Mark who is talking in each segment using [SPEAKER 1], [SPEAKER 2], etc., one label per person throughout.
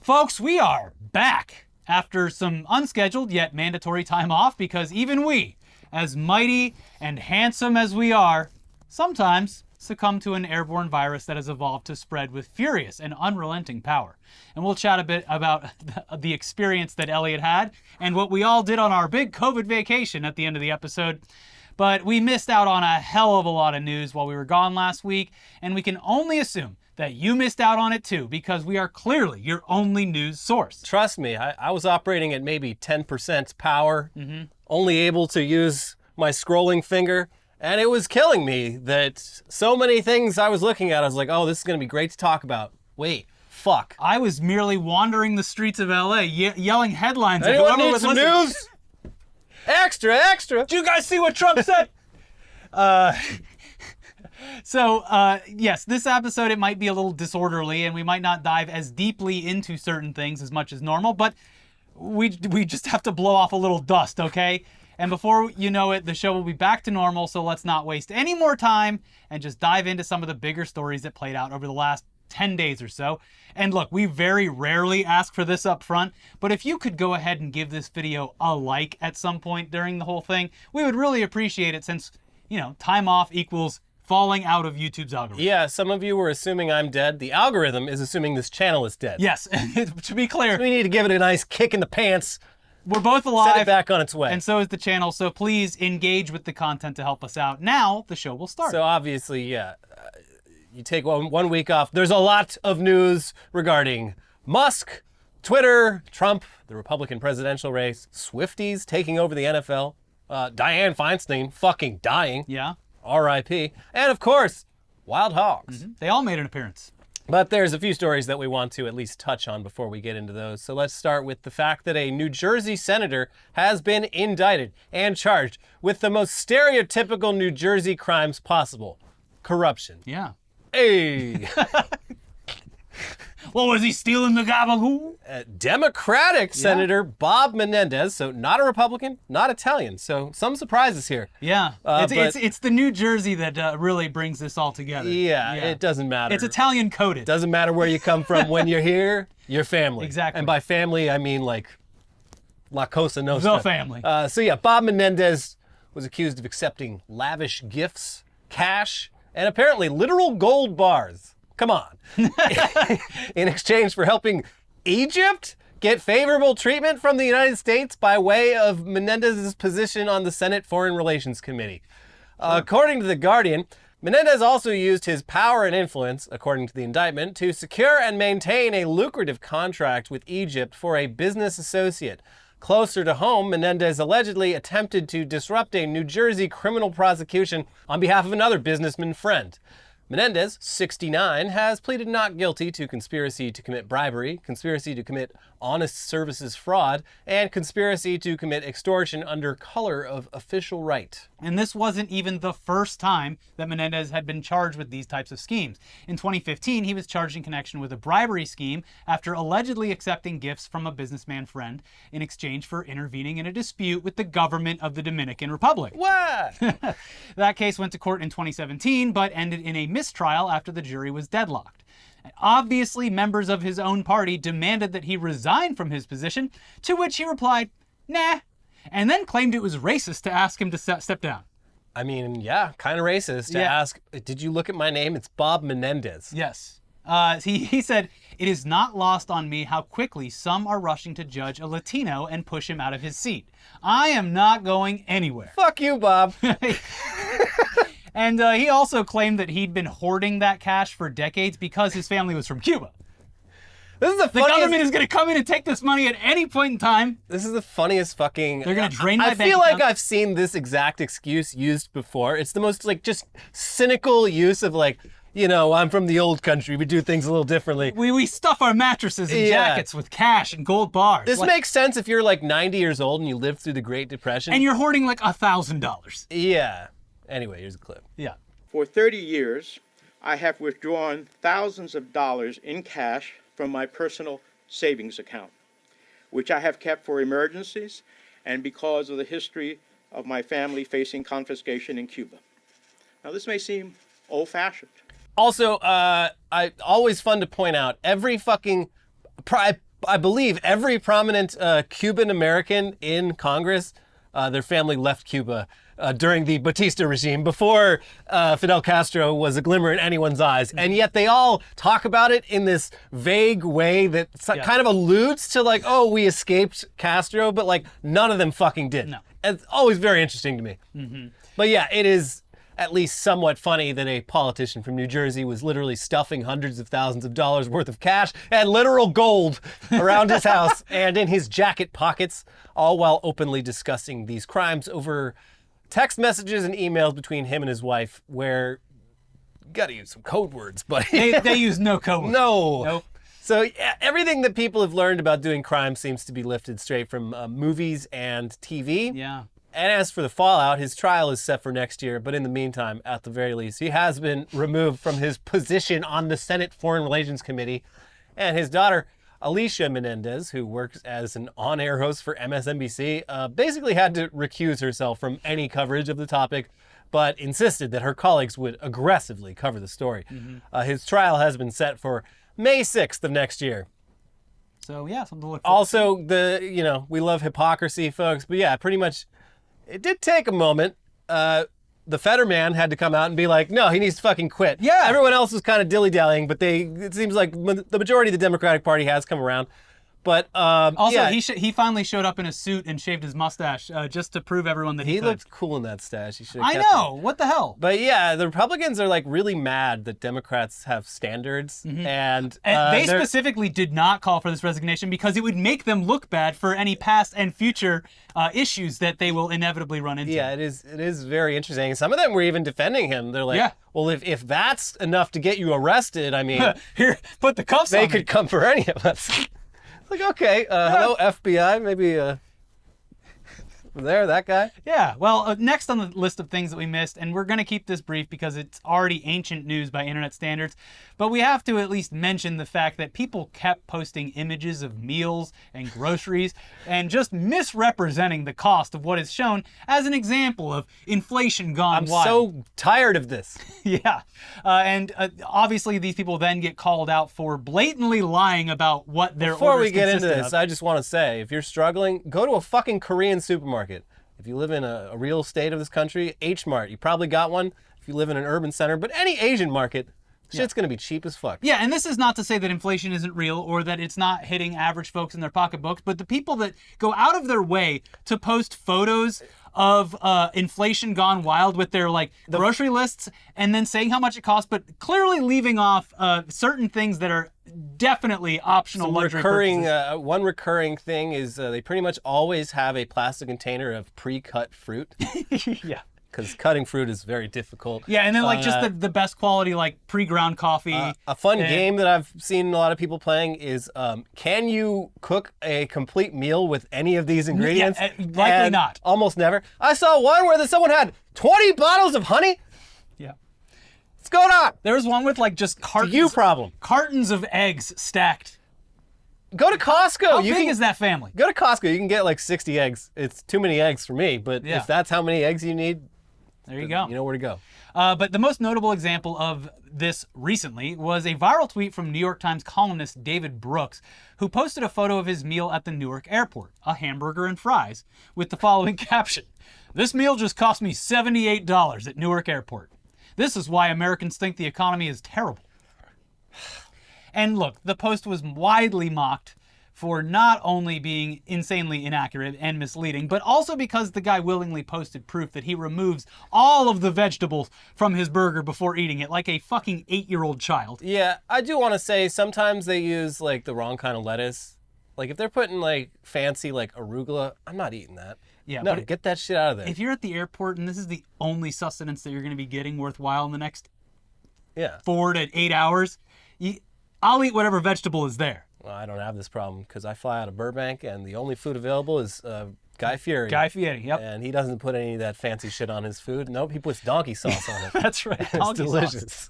[SPEAKER 1] Folks, we are back after some unscheduled yet mandatory time off because even we, as mighty and handsome as we are, sometimes succumb to an airborne virus that has evolved to spread with furious and unrelenting power. And we'll chat a bit about the experience that Eliot had and what we all did on our big COVID vacation at the end of the episode. But we missed out on a hell of a lot of news while we were gone last week, and we can only assume that you missed out on it too, because we are clearly your only news source.
[SPEAKER 2] Trust me, I was operating at maybe 10% power, only able to use my scrolling finger, and it was killing me that so many things I was looking at, I was like, oh, this is going to be great to talk about. Wait, fuck.
[SPEAKER 1] I was merely wandering the streets of LA, yelling headlines at
[SPEAKER 2] Anyone
[SPEAKER 1] whoever
[SPEAKER 2] need
[SPEAKER 1] was
[SPEAKER 2] some
[SPEAKER 1] listening.
[SPEAKER 2] news? Extra, extra.
[SPEAKER 1] Did you guys see what Trump said? Yes, this episode, it might be a little disorderly and we might not dive as deeply into certain things as much as normal, but we just have to blow off a little dust, okay? And before you know it, the show will be back to normal, so let's not waste any more time and just dive into some of the bigger stories that played out over the last 10 days or so. And look, we very rarely ask for this up front, but if you could go ahead and give this video a like at some point during the whole thing, we would really appreciate it since, you know, time off equals falling out of YouTube's algorithm.
[SPEAKER 2] Yeah, some of you were assuming I'm dead. The algorithm is assuming this channel is dead.
[SPEAKER 1] Yes, to be clear,
[SPEAKER 2] We need to give it a nice kick in the pants,
[SPEAKER 1] we're both alive.
[SPEAKER 2] set it back on its way.
[SPEAKER 1] And so is the channel, so please engage with the content to help us out. Now, the show will start.
[SPEAKER 2] So obviously, yeah, you take one week off. There's a lot of news regarding Musk, Twitter, Trump, the Republican presidential race, Swifties taking over the NFL, Dianne Feinstein fucking dying,
[SPEAKER 1] Yeah.
[SPEAKER 2] R.I.P., and of course, wild hogs.
[SPEAKER 1] They all made an appearance.
[SPEAKER 2] But there's a few stories that we want to at least touch on before we get into those. So let's start with the fact that a New Jersey senator has been indicted and charged with the most stereotypical New Jersey crimes possible: corruption.
[SPEAKER 1] Yeah.
[SPEAKER 2] Hey!
[SPEAKER 1] Well, was he stealing the gabagool?
[SPEAKER 2] Democratic Senator Bob Menendez, so not a Republican, not Italian, so some surprises here.
[SPEAKER 1] Yeah. It's the New Jersey that really brings this all together.
[SPEAKER 2] Yeah, it doesn't matter.
[SPEAKER 1] It's Italian coded.
[SPEAKER 2] Doesn't matter where you come from. When you're here, you're family.
[SPEAKER 1] Exactly.
[SPEAKER 2] And by family, I mean like La Cosa Nostra.
[SPEAKER 1] The family.
[SPEAKER 2] So yeah, Bob Menendez was accused of accepting lavish gifts, cash, and apparently literal gold bars. Come on. In exchange for helping Egypt get favorable treatment from the United States by way of Menendez's position on the Senate Foreign Relations Committee. According to The Guardian, Menendez also used his power and influence, according to the indictment, to secure and maintain a lucrative contract with Egypt for a business associate. Closer to home, Menendez allegedly attempted to disrupt a New Jersey criminal prosecution on behalf of another businessman friend. Menendez, 69, has pleaded not guilty to conspiracy to commit bribery, conspiracy to commit honest services fraud, and conspiracy to commit extortion under color of official right.
[SPEAKER 1] And this wasn't even the first time that Menendez had been charged with these types of schemes. In 2015, he was charged in connection with a bribery scheme after allegedly accepting gifts from a businessman friend in exchange for intervening in a dispute with the government of the Dominican Republic.
[SPEAKER 2] What?
[SPEAKER 1] That case went to court in 2017, but ended in a mistrial after the jury was deadlocked. Obviously, members of his own party demanded that he resign from his position, to which he replied, nah, and then claimed it was racist to ask him to step down.
[SPEAKER 2] I mean, yeah, kind of racist to ask, did you look at my name? It's Bob Menendez.
[SPEAKER 1] Yes. He said, it is not lost on me how quickly some are rushing to judge a Latino and push him out of his seat. I am not going anywhere.
[SPEAKER 2] Fuck you, Bob.
[SPEAKER 1] And he also claimed that he'd been hoarding that cash for decades because his family was from Cuba.
[SPEAKER 2] This is the
[SPEAKER 1] The
[SPEAKER 2] funniest...
[SPEAKER 1] government is going to come in and take this money at any point in time.
[SPEAKER 2] This is the funniest fucking...
[SPEAKER 1] They're going to drain my
[SPEAKER 2] I
[SPEAKER 1] bank
[SPEAKER 2] feel like
[SPEAKER 1] account.
[SPEAKER 2] I've seen this exact excuse used before. It's the most, like, just cynical use of, like, you know, I'm from the old country. We do things a little differently.
[SPEAKER 1] We stuff our mattresses and jackets with cash and gold bars.
[SPEAKER 2] This makes sense if you're, like, 90 years old and you lived through the Great Depression.
[SPEAKER 1] And you're hoarding like $1,000.
[SPEAKER 2] Yeah. Anyway, here's a clip.
[SPEAKER 1] Yeah.
[SPEAKER 3] For 30 years, I have withdrawn thousands of dollars in cash from my personal savings account, which I have kept for emergencies and because of the history of my family facing confiscation in Cuba. Now, this may seem old-fashioned.
[SPEAKER 2] Also, always fun to point out, every fucking... I believe every prominent Cuban American in Congress, their family left Cuba during the Batista regime, before Fidel Castro was a glimmer in anyone's eyes. And yet they all talk about it in this vague way that kind of alludes to like, oh, we escaped Castro, but like none of them fucking did.
[SPEAKER 1] No.
[SPEAKER 2] It's always very interesting to me.
[SPEAKER 1] Mm-hmm.
[SPEAKER 2] But yeah, it is at least somewhat funny that a politician from New Jersey was literally stuffing hundreds of thousands of dollars worth of cash and literal gold around his house and in his jacket pockets, all while openly discussing these crimes over text messages and emails between him and his wife, where you gotta use some code words, buddy.
[SPEAKER 1] They use no code.
[SPEAKER 2] No.
[SPEAKER 1] Nope.
[SPEAKER 2] So yeah, everything that people have learned about doing crime seems to be lifted straight from movies and TV.
[SPEAKER 1] Yeah.
[SPEAKER 2] And as for the fallout, his trial is set for next year. But in the meantime, at the very least, he has been removed from his position on the Senate Foreign Relations Committee. And his daughter, Alicia Menendez, who works as an on-air host for MSNBC, basically had to recuse herself from any coverage of the topic, but insisted that her colleagues would aggressively cover the story. Mm-hmm. His trial has been set for May 6th of next year.
[SPEAKER 1] So yeah, something to look forward
[SPEAKER 2] Also, we love hypocrisy, folks, but yeah, pretty much, it did take a moment. The Fetterman had to come out and be like, no, he needs to fucking quit.
[SPEAKER 1] Yeah.
[SPEAKER 2] Everyone else was kind of dilly-dallying, but it seems like the majority of the Democratic Party has come around. But
[SPEAKER 1] Also,
[SPEAKER 2] yeah,
[SPEAKER 1] he finally showed up in a suit and shaved his mustache just to prove everyone that he could.
[SPEAKER 2] looked cool in that stash. He should have
[SPEAKER 1] I
[SPEAKER 2] kept
[SPEAKER 1] know.
[SPEAKER 2] it.
[SPEAKER 1] What the hell?
[SPEAKER 2] But yeah, the Republicans are like really mad that Democrats have standards, and
[SPEAKER 1] They
[SPEAKER 2] they're-
[SPEAKER 1] specifically did not call for this resignation because it would make them look bad for any past and future issues that they will inevitably run into.
[SPEAKER 2] Yeah, it is very interesting. Some of them were even defending him. They're like,
[SPEAKER 1] Yeah.
[SPEAKER 2] well, if that's enough to get you arrested, I mean,
[SPEAKER 1] Here, put the cuffs
[SPEAKER 2] they
[SPEAKER 1] on
[SPEAKER 2] could
[SPEAKER 1] me.
[SPEAKER 2] come for any of us. Like, okay, hello, FBI, maybe there, that guy.
[SPEAKER 1] Yeah, well, next on the list of things that we missed, and we're going to keep this brief because it's already ancient news by internet standards, but we have to at least mention the fact that people kept posting images of meals and groceries and just misrepresenting the cost of what is shown as an example of inflation gone
[SPEAKER 2] I'm
[SPEAKER 1] wild.
[SPEAKER 2] so tired of this.
[SPEAKER 1] Yeah, and obviously these people then get called out for blatantly lying about what their
[SPEAKER 2] Before
[SPEAKER 1] orders
[SPEAKER 2] we get into
[SPEAKER 1] consisted
[SPEAKER 2] this,
[SPEAKER 1] of.
[SPEAKER 2] I just want to say, if you're struggling, go to a fucking Korean supermarket. If you live in a real state of this country, H-Mart, you probably got one. If you live in an urban center, but any Asian market, shit's gonna be cheap as fuck.
[SPEAKER 1] Yeah, and this is not to say that inflation isn't real or that it's not hitting average folks in their pocketbooks, but the people that go out of their way to post photos of inflation gone wild with their grocery lists and then saying how much it costs, but clearly leaving off certain things that are definitely optional luxury purchases.
[SPEAKER 2] One recurring thing is they pretty much always have a plastic container of pre-cut fruit.
[SPEAKER 1] Yeah.
[SPEAKER 2] Because cutting fruit is very difficult.
[SPEAKER 1] Yeah, and then just the best quality pre-ground coffee.
[SPEAKER 2] A fun game that I've seen a lot of people playing is, can you cook a complete meal with any of these ingredients?
[SPEAKER 1] Yeah, likely
[SPEAKER 2] And
[SPEAKER 1] not.
[SPEAKER 2] Almost never. I saw one where someone had 20 bottles of honey.
[SPEAKER 1] Yeah.
[SPEAKER 2] What's going on?
[SPEAKER 1] There was one with just cartons.
[SPEAKER 2] You problem.
[SPEAKER 1] Cartons of eggs stacked.
[SPEAKER 2] Go to Costco.
[SPEAKER 1] How big is that family?
[SPEAKER 2] Go to Costco. You can get 60 eggs. It's too many eggs for me, but
[SPEAKER 1] Yeah.
[SPEAKER 2] if that's how many eggs you need,
[SPEAKER 1] There you go.
[SPEAKER 2] you know where to go.
[SPEAKER 1] But the most notable example of this recently was a viral tweet from New York Times columnist David Brooks, who posted a photo of his meal at the Newark airport, a hamburger and fries, with the following caption: "This meal just cost me $78 at Newark airport. This is why Americans think the economy is terrible." And look, the post was widely mocked for not only being insanely inaccurate and misleading, but also because the guy willingly posted proof that he removes all of the vegetables from his burger before eating it, like a fucking 8-year-old child.
[SPEAKER 2] Yeah, I do want to say sometimes they use the wrong kind of lettuce. If they're putting fancy arugula, I'm not eating that.
[SPEAKER 1] Yeah,
[SPEAKER 2] No,
[SPEAKER 1] but
[SPEAKER 2] get that shit out of there.
[SPEAKER 1] if you're at the airport and this is the only sustenance that you're going to be getting worthwhile in the next
[SPEAKER 2] Yeah.
[SPEAKER 1] 4 to 8 hours, I'll eat whatever vegetable is there.
[SPEAKER 2] Well, I don't have this problem because I fly out of Burbank and the only food available is Guy Fieri.
[SPEAKER 1] Guy Fieri, yep.
[SPEAKER 2] And he doesn't put any of that fancy shit on his food. Nope, he puts donkey sauce on it.
[SPEAKER 1] That's right.
[SPEAKER 2] It's
[SPEAKER 1] Donkey sauce.
[SPEAKER 2] delicious.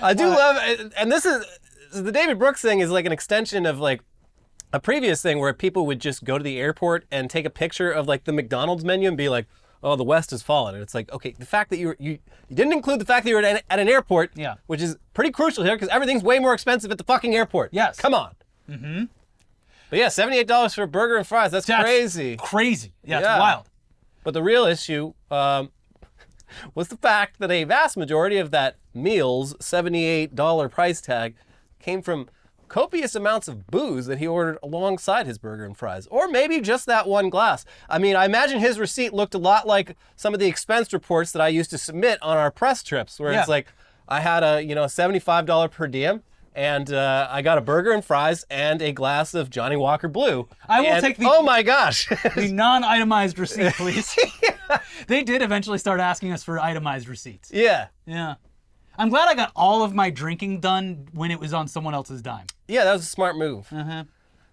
[SPEAKER 2] I do love it. And this is the David Brooks thing is an extension of a previous thing where people would just go to the airport and take a picture of the McDonald's menu and be like, oh, the West has fallen. And it's okay, the fact that you didn't include the fact that you were at an airport,
[SPEAKER 1] Yeah.
[SPEAKER 2] which is pretty crucial here because everything's way more expensive at the fucking airport.
[SPEAKER 1] Yes.
[SPEAKER 2] Come on. But yeah, $78 for a burger and fries. That's crazy.
[SPEAKER 1] Crazy. Yeah, it's wild.
[SPEAKER 2] But the real issue was the fact that a vast majority of that meal's $78 price tag came from copious amounts of booze that he ordered alongside his burger and fries. Or maybe just that one glass. I mean, I imagine his receipt looked a lot like some of the expense reports that I used to submit on our press trips, where it's like, I had a $75 per diem, and I got a burger and fries and a glass of Johnny Walker Blue.
[SPEAKER 1] I will take the...
[SPEAKER 2] Oh my gosh.
[SPEAKER 1] the non-itemized receipt, please. They did eventually start asking us for itemized receipts.
[SPEAKER 2] Yeah.
[SPEAKER 1] Yeah. I'm glad I got all of my drinking done when it was on someone else's dime.
[SPEAKER 2] Yeah, that was a smart move.
[SPEAKER 1] Uh-huh.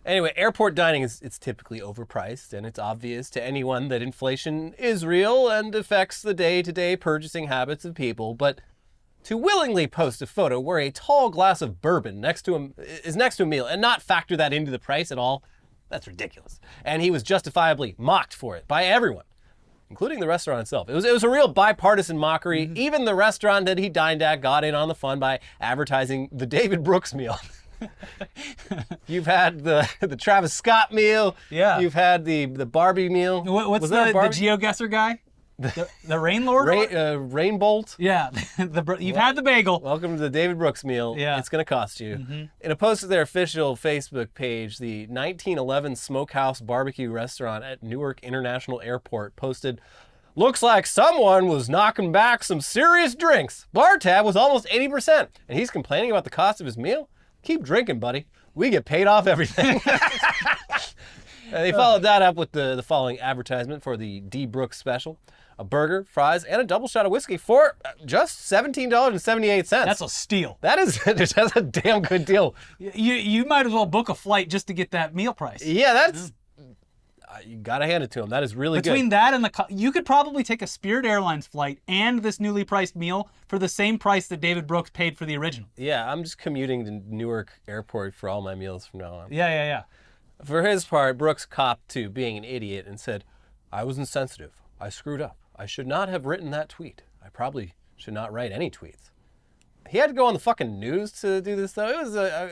[SPEAKER 2] Anyway, airport dining it's typically overpriced, and it's obvious to anyone that inflation is real and affects the day-to-day purchasing habits of people. But to willingly post a photo where a tall glass of bourbon is next to a meal and not factor that into the price at all, that's ridiculous. And he was justifiably mocked for it by everyone, including the restaurant itself. It was a real bipartisan mockery. Mm-hmm. Even the restaurant that he dined at got in on the fun by advertising the David Brooks meal. You've had the Travis Scott meal. Yeah. You've had the Barbie meal.
[SPEAKER 1] What's the GeoGuessr guy? The Rain Lord?
[SPEAKER 2] Rainbolt?
[SPEAKER 1] Yeah. You've had the bagel.
[SPEAKER 2] Welcome to the David Brooks meal. Yeah. It's going to cost you. Mm-hmm. In a post to their official Facebook page, the 1911 Smokehouse Barbecue Restaurant at Newark International Airport posted, "Looks like someone was knocking back some serious drinks. Bar tab was almost 80%. And he's complaining about the cost of his meal? Keep drinking, buddy. We get paid off everything." They followed that up with the following advertisement for the D. Brooks special. A burger, fries, and a double shot of whiskey for just $17.78.
[SPEAKER 1] That's a steal.
[SPEAKER 2] That's a damn good deal.
[SPEAKER 1] You might as well book a flight just to get that meal price.
[SPEAKER 2] Yeah, that's... You gotta hand it to him. That is really good.
[SPEAKER 1] Between that and you could probably take a Spirit Airlines flight and this newly priced meal for the same price that David Brooks paid for the original.
[SPEAKER 2] Yeah, I'm just commuting to Newark Airport for all my meals from now on.
[SPEAKER 1] Yeah.
[SPEAKER 2] For his part, Brooks copped to being an idiot and said, "I was insensitive. I screwed up. I should not have written that tweet. I probably should not write any tweets." He had to go on the fucking news to do this, though.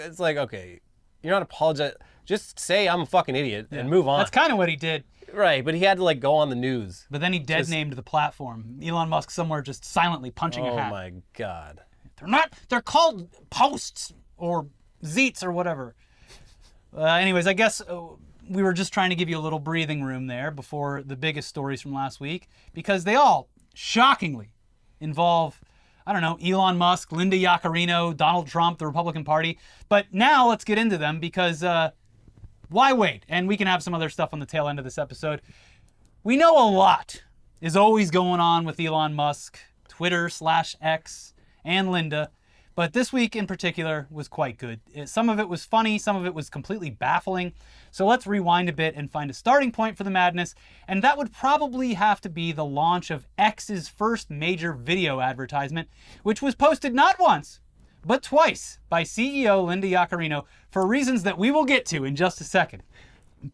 [SPEAKER 2] It's like, okay, you're not apologizing. Just say I'm a fucking idiot and move on.
[SPEAKER 1] That's kind of what he did.
[SPEAKER 2] Right, but he had to go on the news.
[SPEAKER 1] But then he named the platform. Elon Musk somewhere just silently punching a hat.
[SPEAKER 2] Oh my God.
[SPEAKER 1] They're called posts or zeets or whatever. Anyways, I guess we were just trying to give you a little breathing room there before the biggest stories from last week, because they all, shockingly, involve, I don't know, Elon Musk, Linda Yaccarrino, Donald Trump, the Republican Party. But now let's get into them, because why wait? And we can have some other stuff on the tail end of this episode. We know a lot is always going on with Elon Musk, Twitter/X, and Linda. But this week in particular was quite good. Some of it was funny, some of it was completely baffling. So let's rewind a bit and find a starting point for the madness. And that would probably have to be the launch of X's first major video advertisement, which was posted not once, but twice by CEO Linda Yaccarrino for reasons that we will get to in just a second.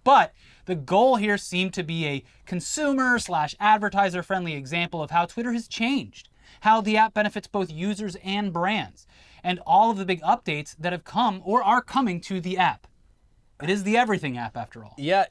[SPEAKER 1] But the goal here seemed to be a consumer/advertiser friendly example of how Twitter has changed, how the app benefits both users and brands, and all of the big updates that have come or are coming to the app. It is the everything app, after all.
[SPEAKER 2] Yeah,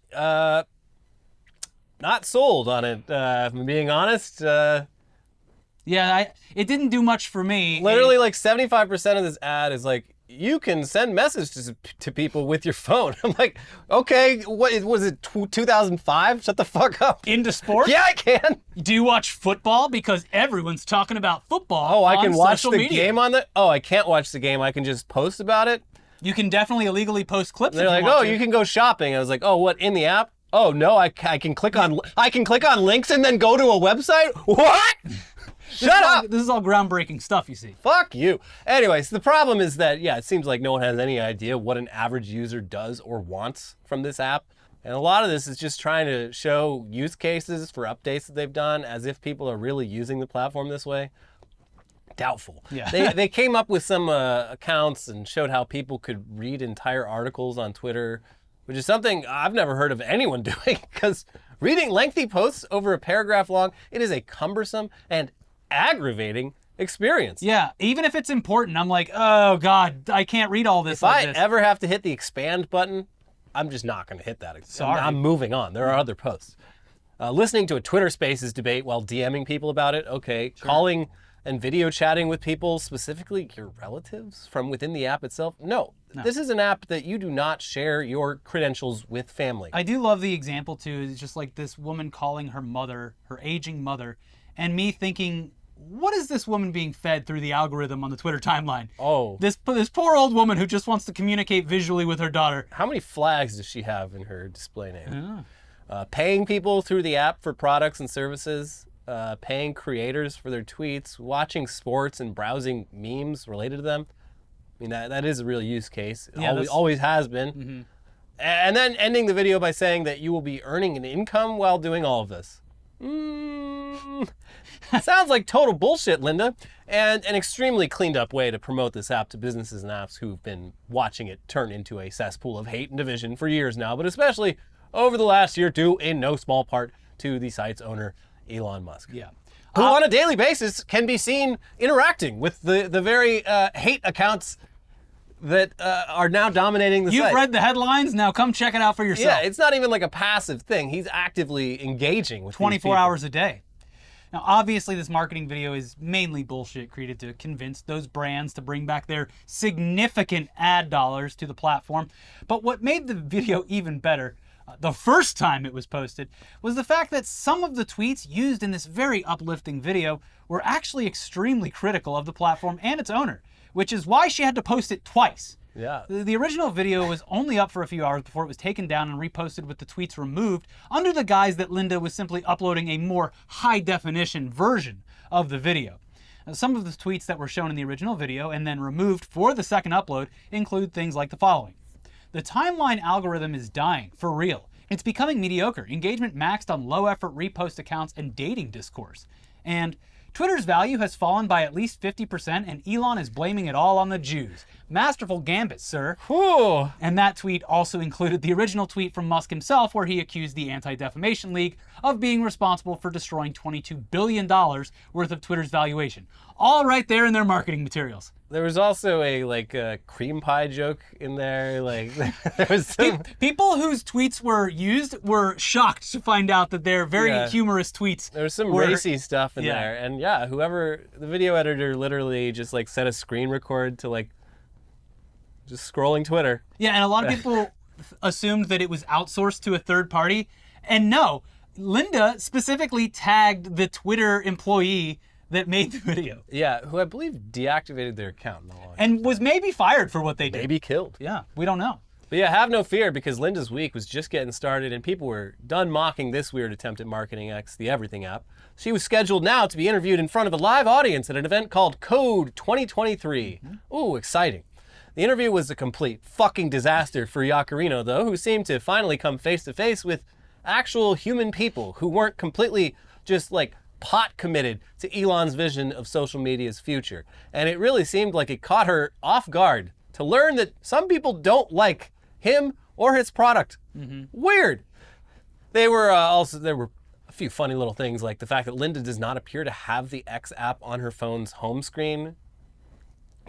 [SPEAKER 2] not sold on it, if I'm being honest.
[SPEAKER 1] Yeah, it didn't do much for me.
[SPEAKER 2] Literally, 75% of this ad is you can send messages to people with your phone. I'm like, okay, what was it, 2005? Shut the fuck up.
[SPEAKER 1] Into sports?
[SPEAKER 2] Yeah, I can.
[SPEAKER 1] Do you watch football? Because everyone's talking about football.
[SPEAKER 2] Oh, I can watch the
[SPEAKER 1] media.
[SPEAKER 2] game on the... Oh, I can't watch the game. I can just post about it?
[SPEAKER 1] You can definitely illegally post clips.
[SPEAKER 2] They're like, oh, you can go shopping. I was like, oh, what, in the app? Oh, no, I can click on links and then go to a website? What? Shut up!
[SPEAKER 1] This is all groundbreaking stuff, you see.
[SPEAKER 2] Fuck you. Anyways, the problem is that, it seems like no one has any idea what an average user does or wants from this app. And a lot of this is just trying to show use cases for updates that they've done as if people are really using the platform this way. Doubtful. Yeah. They came up with some accounts and showed how people could read entire articles on Twitter, which is something I've never heard of anyone doing, because reading lengthy posts over a paragraph long, it is a cumbersome and aggravating experience.
[SPEAKER 1] Yeah, even if it's important, I'm like, oh God, I can't read all this.
[SPEAKER 2] If I ever have to hit the expand button I'm just not going to hit that.
[SPEAKER 1] Sorry.
[SPEAKER 2] I'm moving on. There are other posts. Listening to a Twitter Spaces debate while DMing people about it, okay. Sure. Calling and video chatting with people, specifically your relatives from within the app itself? No. This is an app that you do not share your credentials with family.
[SPEAKER 1] I do love the example, too. It's just like this woman calling her mother, her aging mother, and me thinking, what is this woman being fed through the algorithm on the Twitter timeline?
[SPEAKER 2] Oh.
[SPEAKER 1] This poor old woman who just wants to communicate visually with her daughter.
[SPEAKER 2] How many flags does she have in her display name? Paying people through the app for products and services, paying creators for their tweets, watching sports and browsing memes related to them. I mean, that is a real use case. It always has been. Mm-hmm. And then ending the video by saying that you will be earning an income while doing all of this. Sounds like total bullshit, Linda. And an extremely cleaned up way to promote this app to businesses and apps who've been watching it turn into a cesspool of hate and division for years now, but especially over the last year or two, in no small part to the site's owner, Elon Musk.
[SPEAKER 1] Yeah.
[SPEAKER 2] Who on a daily basis can be seen interacting with the very hate accounts that are now dominating the site.
[SPEAKER 1] You've read the headlines, now come check it out for yourself.
[SPEAKER 2] Yeah, it's not even like a passive thing. He's actively engaging with
[SPEAKER 1] 24 hours a day. Now, obviously, this marketing video is mainly bullshit created to convince those brands to bring back their significant ad dollars to the platform. But what made the video even better, the first time it was posted, was the fact that some of the tweets used in this very uplifting video were actually extremely critical of the platform and its owner, which is why she had to post it twice.
[SPEAKER 2] Yeah.
[SPEAKER 1] The original video was only up for a few hours before it was taken down and reposted with the tweets removed under the guise that Linda was simply uploading a more high-definition version of the video. Now, some of the tweets that were shown in the original video and then removed for the second upload include things like the following. The timeline algorithm is dying, for real. It's becoming mediocre. Engagement maxed on low-effort repost accounts and dating discourse. And Twitter's value has fallen by at least 50%, and Elon is blaming it all on the Jews. Masterful gambit, sir.
[SPEAKER 2] Whew.
[SPEAKER 1] And that tweet also included the original tweet from Musk himself, where he accused the Anti-Defamation League of being responsible for destroying $22 billion worth of Twitter's valuation. All right there in their marketing materials.
[SPEAKER 2] There was also a cream pie joke in there. There was some...
[SPEAKER 1] People whose tweets were used were shocked to find out that their very humorous tweets.
[SPEAKER 2] There was some racy stuff in there, and whoever the video editor literally just set a screen record to just scrolling Twitter.
[SPEAKER 1] Yeah, and a lot of people assumed that it was outsourced to a third party, and no, Linda specifically tagged the Twitter employee that made the video.
[SPEAKER 2] Yeah, who I believe deactivated their account.
[SPEAKER 1] And was maybe fired for what they did.
[SPEAKER 2] Maybe killed.
[SPEAKER 1] Yeah, we don't know.
[SPEAKER 2] But yeah, have no fear, because Linda's week was just getting started and people were done mocking this weird attempt at marketing X, the Everything app. She was scheduled now to be interviewed in front of a live audience at an event called Code 2023. Ooh, exciting. The interview was a complete fucking disaster for Yaccarrino, though, who seemed to finally come face to face with actual human people who weren't completely just pot committed to Elon's vision of social media's future. And it really seemed like it caught her off guard to learn that some people don't like him or his product. Weird. There were a few funny little things, like the fact that Linda does not appear to have the X app on her phone's home screen,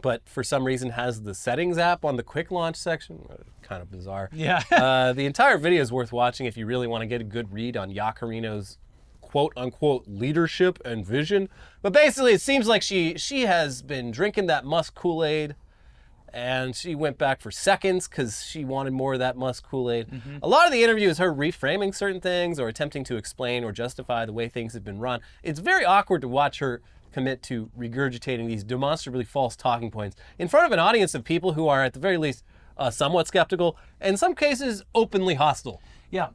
[SPEAKER 2] but for some reason has the settings app on the quick launch section. Kind of bizarre.
[SPEAKER 1] Yeah.
[SPEAKER 2] The entire video is worth watching if you really want to get a good read on Yaccarrino's quote-unquote leadership and vision. But basically, it seems like she has been drinking that Musk Kool-Aid, and she went back for seconds because she wanted more of that Musk Kool-Aid. A lot of the interview is her reframing certain things or attempting to explain or justify the way things have been run. It's very awkward to watch her commit to regurgitating these demonstrably false talking points in front of an audience of people who are, at the very least, somewhat skeptical, and in some cases, openly hostile.
[SPEAKER 1] Yeah.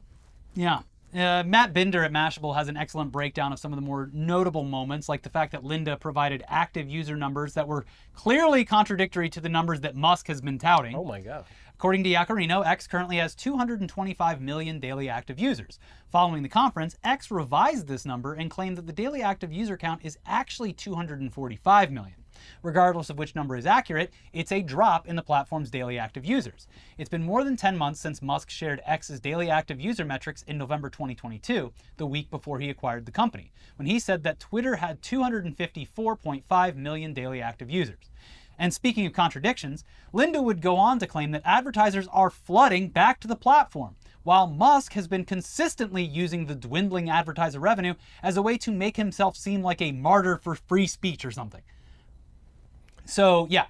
[SPEAKER 1] Matt Binder at Mashable has an excellent breakdown of some of the more notable moments, like the fact that Linda provided active user numbers that were clearly contradictory to the numbers that Musk has been touting.
[SPEAKER 2] Oh my God.
[SPEAKER 1] According to Yaccarrino, X currently has 225 million daily active users. Following the conference, X revised this number and claimed that the daily active user count is actually 245 million. Regardless of which number is accurate, it's a drop in the platform's daily active users. It's been more than 10 months since Musk shared X's daily active user metrics in November 2022, the week before he acquired the company, when he said that Twitter had 254.5 million daily active users. And speaking of contradictions, Linda would go on to claim that advertisers are flooding back to the platform, while Musk has been consistently using the dwindling advertiser revenue as a way to make himself seem like a martyr for free speech or something. So, yeah.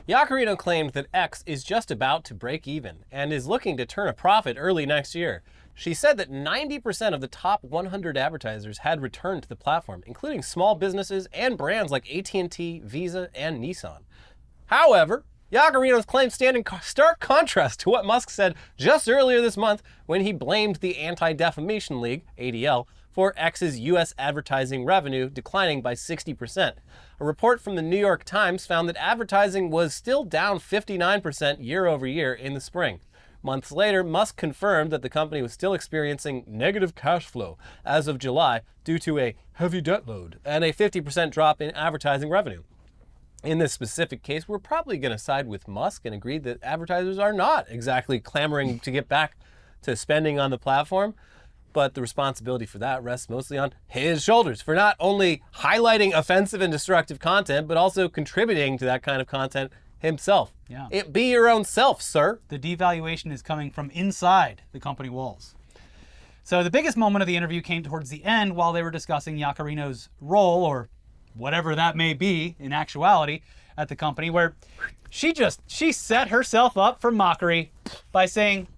[SPEAKER 2] Yaccarrino claimed that X is just about to break even and is looking to turn a profit early next year. She said that 90% of the top 100 advertisers had returned to the platform, including small businesses and brands like AT&T, Visa, and Nissan. However, Yaccarino's claims stand in stark contrast to what Musk said just earlier this month when he blamed the Anti-Defamation League, ADL, for X's U.S. advertising revenue declining by 60%. A report from the New York Times found that advertising was still down 59% year over year in the spring. Months later, Musk confirmed that the company was still experiencing negative cash flow as of July due to a heavy debt load and a 50% drop in advertising revenue. In this specific case, we're probably going to side with Musk and agree that advertisers are not exactly clamoring to get back to spending on the platform, but the responsibility for that rests mostly on his shoulders for not only highlighting offensive and destructive content, but also contributing to that kind of content himself.
[SPEAKER 1] Yeah.
[SPEAKER 2] It be your own self, sir.
[SPEAKER 1] The devaluation is coming from inside the company walls. So the biggest moment of the interview came towards the end while they were discussing Yaccarino's role, or whatever that may be in actuality, at the company, where she set herself up for mockery by saying,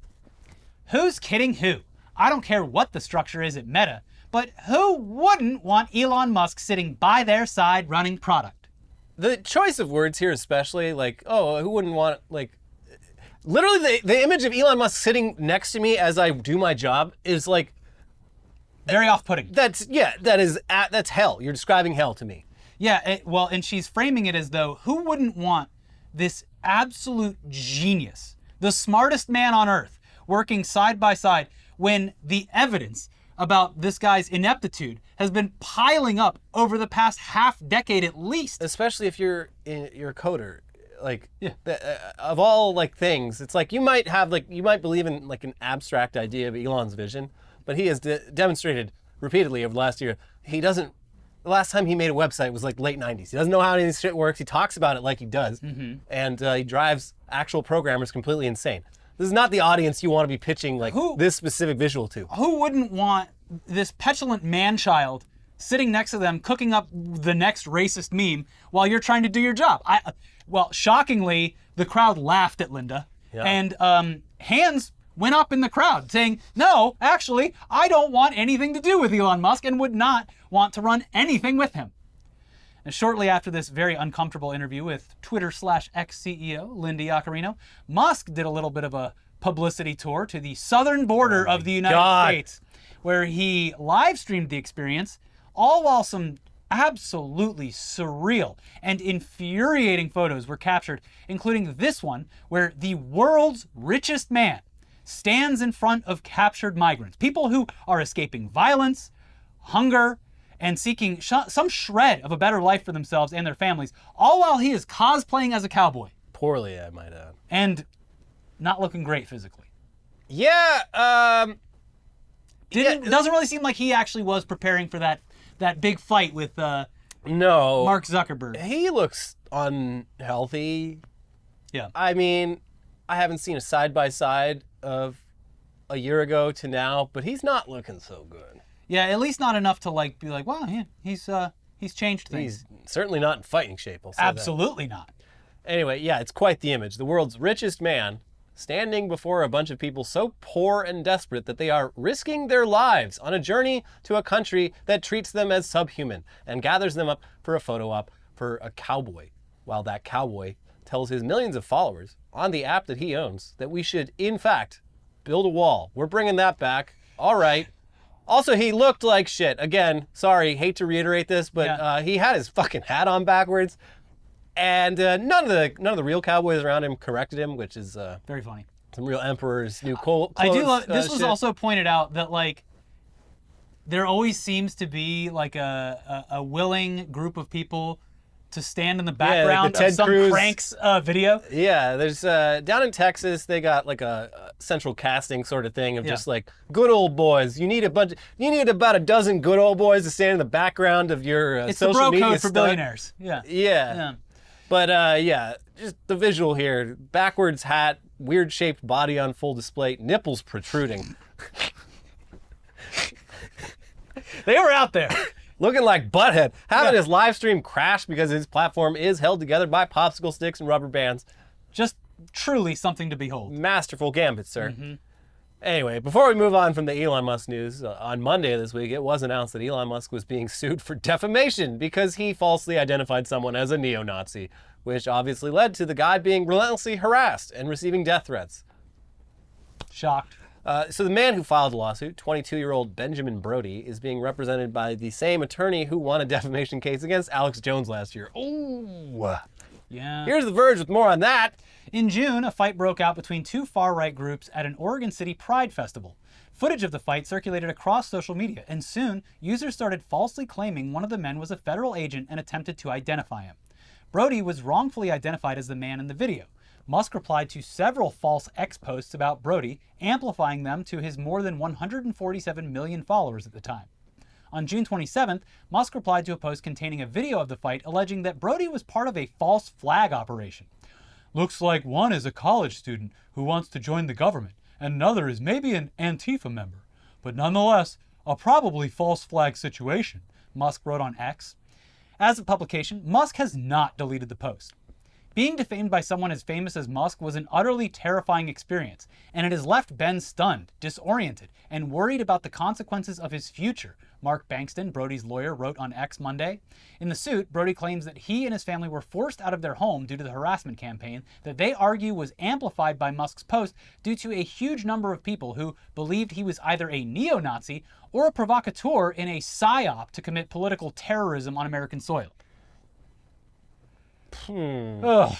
[SPEAKER 1] "Who's kidding who? I don't care what the structure is at Meta, but who wouldn't want Elon Musk sitting by their side running product?"
[SPEAKER 2] The choice of words here especially, like, oh, who wouldn't want, like, literally the image of Elon Musk sitting next to me as I do my job is like,
[SPEAKER 1] very off-putting.
[SPEAKER 2] that's hell. You're describing hell to me.
[SPEAKER 1] Yeah, well, and she's framing it as though, who wouldn't want this absolute genius, the smartest man on earth, working side by side when the evidence about this guy's ineptitude has been piling up over the past half decade at least.
[SPEAKER 2] Especially if you're a coder. Like, yeah. Of all, like, things, it's like you might believe in, like, an abstract idea of Elon's vision, but he has demonstrated repeatedly over the last year, the last time he made a website was like late 90s. He doesn't know how any of this shit works. He talks about it like he does. Mm-hmm. And he drives actual programmers completely insane. This is not the audience you want to be pitching like this specific visual to.
[SPEAKER 1] Who wouldn't want this petulant man-child sitting next to them cooking up the next racist meme while you're trying to do your job? Well, shockingly, the crowd laughed at Linda. Yeah. And hands went up in the crowd saying, no, actually, I don't want anything to do with Elon Musk and would not want to run anything with him. And shortly after this very uncomfortable interview with Twitter/X CEO Linda Yaccarrino, Musk did a little bit of a publicity tour to the southern border of the United States, where he live streamed the experience, all while some absolutely surreal and infuriating photos were captured, including this one where the world's richest man stands in front of captured migrants, people who are escaping violence, hunger, and seeking some shred of a better life for themselves and their families, all while he is cosplaying as a cowboy.
[SPEAKER 2] Poorly, I might add.
[SPEAKER 1] And not looking great physically.
[SPEAKER 2] Yeah,
[SPEAKER 1] doesn't really seem like he actually was preparing for that big fight with Mark Zuckerberg.
[SPEAKER 2] He looks unhealthy.
[SPEAKER 1] Yeah.
[SPEAKER 2] I mean, I haven't seen a side-by-side of a year ago to now, but he's not looking so good.
[SPEAKER 1] Yeah, at least not enough to like be like, wow, yeah, he's changed things.
[SPEAKER 2] He's certainly not in fighting shape, I'll say
[SPEAKER 1] Absolutely
[SPEAKER 2] that.
[SPEAKER 1] not.
[SPEAKER 2] Anyway, yeah, it's quite the image. The world's richest man standing before a bunch of people so poor and desperate that they are risking their lives on a journey to a country that treats them as subhuman and gathers them up for a photo op for a cowboy, while that cowboy tells his millions of followers on the app that he owns that we should, in fact, build a wall. We're bringing that back. All right. Also, he looked like shit. Again, sorry, hate to reiterate this, but he had his fucking hat on backwards. And none of the real cowboys around him corrected him, which is
[SPEAKER 1] very funny.
[SPEAKER 2] Some real emperor's new clothes.
[SPEAKER 1] I do love. This was also pointed out that like there always seems to be like a willing group of people to stand in the background
[SPEAKER 2] like
[SPEAKER 1] of some
[SPEAKER 2] Cruz
[SPEAKER 1] pranks video.
[SPEAKER 2] Yeah, there's down in Texas they got like a central casting sort of thing of just like good old boys. You need about a dozen good old boys to stand in the background of your
[SPEAKER 1] it's
[SPEAKER 2] social media
[SPEAKER 1] the bro code for billionaires. Yeah.
[SPEAKER 2] But yeah, just the visual here. Backwards hat, weird-shaped body on full display, nipples protruding.
[SPEAKER 1] They were out there.
[SPEAKER 2] Looking like Butthead. Having his live stream crash because his platform is held together by popsicle sticks and rubber bands.
[SPEAKER 1] Just truly something to behold.
[SPEAKER 2] Masterful gambit, sir. Anyway, before we move on from the Elon Musk news, on Monday this week, it was announced that Elon Musk was being sued for defamation because he falsely identified someone as a neo-Nazi, which obviously led to the guy being relentlessly harassed and receiving death threats.
[SPEAKER 1] Shocked.
[SPEAKER 2] So the man who filed the lawsuit, 22-year-old Benjamin Brody, is being represented by the same attorney who won a defamation case against Alex Jones last year. Ooh.
[SPEAKER 1] Yeah.
[SPEAKER 2] Here's The Verge with more on that.
[SPEAKER 1] In June, a fight broke out between two far-right groups at an Oregon City Pride festival. Footage of the fight circulated across social media, and soon, users started falsely claiming one of the men was a federal agent and attempted to identify him. Brody was wrongfully identified as the man in the video. Musk replied to several false X posts about Brody, amplifying them to his more than 147 million followers at the time. On June 27th, Musk replied to a post containing a video of the fight, alleging that Brody was part of a false flag operation. Looks like one is a college student who wants to join the government, and another is maybe an Antifa member. But nonetheless, a probably false flag situation, Musk wrote on X. As of publication, Musk has not deleted the post. Being defamed by someone as famous as Musk was an utterly terrifying experience, and it has left Ben stunned, disoriented, and worried about the consequences of his future, Mark Bankston, Brody's lawyer, wrote on X Monday. In the suit, Brody claims that he and his family were forced out of their home due to the harassment campaign that they argue was amplified by Musk's post due to a huge number of people who believed he was either a neo-Nazi or a provocateur in a psyop to commit political terrorism on American soil. Ugh.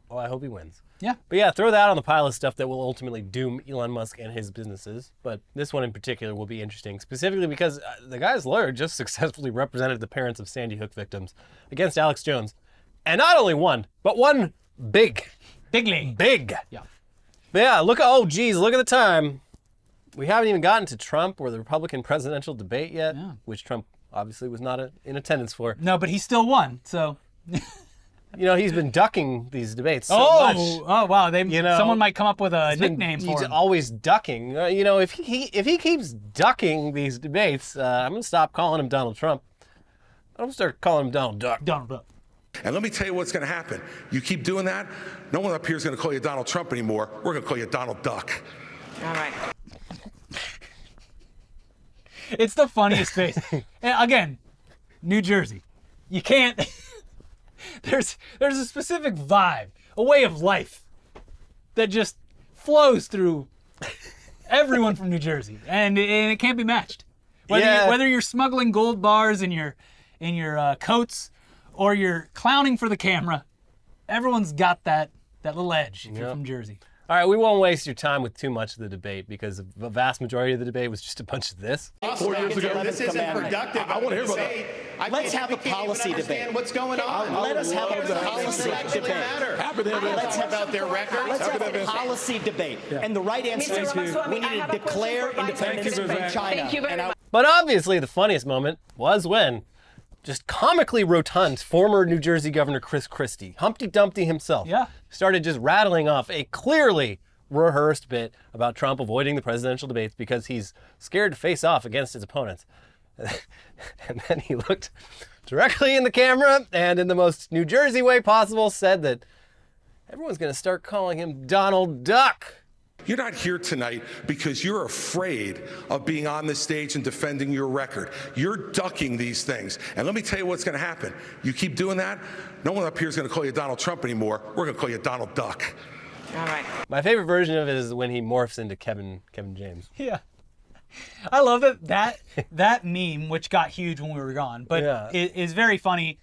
[SPEAKER 2] Well, I hope he wins.
[SPEAKER 1] Yeah.
[SPEAKER 2] But yeah, throw that on the pile of stuff that will ultimately doom Elon Musk and his businesses. But this one in particular will be interesting, specifically because the guy's lawyer just successfully represented the parents of Sandy Hook victims against Alex Jones. And not only one, but one big.
[SPEAKER 1] Bigly.
[SPEAKER 2] Big.
[SPEAKER 1] Yeah.
[SPEAKER 2] But yeah, look at the time. We haven't even gotten to Trump or the Republican presidential debate yet, which Trump obviously was not in attendance for.
[SPEAKER 1] No, but he still won, so...
[SPEAKER 2] You know, he's been ducking these debates so much.
[SPEAKER 1] Oh, wow. Someone might come up with a nickname for
[SPEAKER 2] he's
[SPEAKER 1] him.
[SPEAKER 2] always ducking. You know, if he keeps ducking these debates, I'm going to stop calling him Donald Trump. I'm going to start calling him Donald Duck.
[SPEAKER 1] Donald Duck.
[SPEAKER 4] And let me tell you what's going to happen. You keep doing that, no one up here is going to call you Donald Trump anymore. We're going to call you Donald Duck.
[SPEAKER 5] All right.
[SPEAKER 1] It's the funniest face. And again, New Jersey. You can't... There's a specific vibe, a way of life that just flows through everyone from New Jersey, and it can't be matched. Whether you're smuggling gold bars in your coats or you're clowning for the camera, everyone's got that little edge if you're from Jersey.
[SPEAKER 2] All right, we won't waste your time with too much of the debate because the vast majority of the debate was just a bunch of this.
[SPEAKER 6] 4 years ago,
[SPEAKER 5] This isn't productive.
[SPEAKER 6] I want to hear about that.
[SPEAKER 5] Let's have a policy debate.
[SPEAKER 6] What's going on?
[SPEAKER 5] Let us have a policy debate.
[SPEAKER 6] Happy to have
[SPEAKER 5] Let's have
[SPEAKER 6] about their record.
[SPEAKER 5] Let's have a policy debate. And the right answer is we need to declare independence from China.
[SPEAKER 7] Thank you very much.
[SPEAKER 2] But obviously, the funniest moment was when just comically rotund former New Jersey Governor Chris Christie, Humpty Dumpty himself, started just rattling off a clearly rehearsed bit about Trump avoiding the presidential debates because he's scared to face off against his opponents. And then he looked directly in the camera and in the most New Jersey way possible said that everyone's going to start calling him Donald Duck.
[SPEAKER 4] You're not here tonight because you're afraid of being on the stage and defending your record. You're ducking these things. And let me tell you what's going to happen. You keep doing that, no one up here is going to call you Donald Trump anymore. We're going to call you Donald Duck.
[SPEAKER 5] All right.
[SPEAKER 2] My favorite version of it is when he morphs into Kevin James.
[SPEAKER 1] Yeah. I love that meme, which got huge when we were gone, but it is very funny.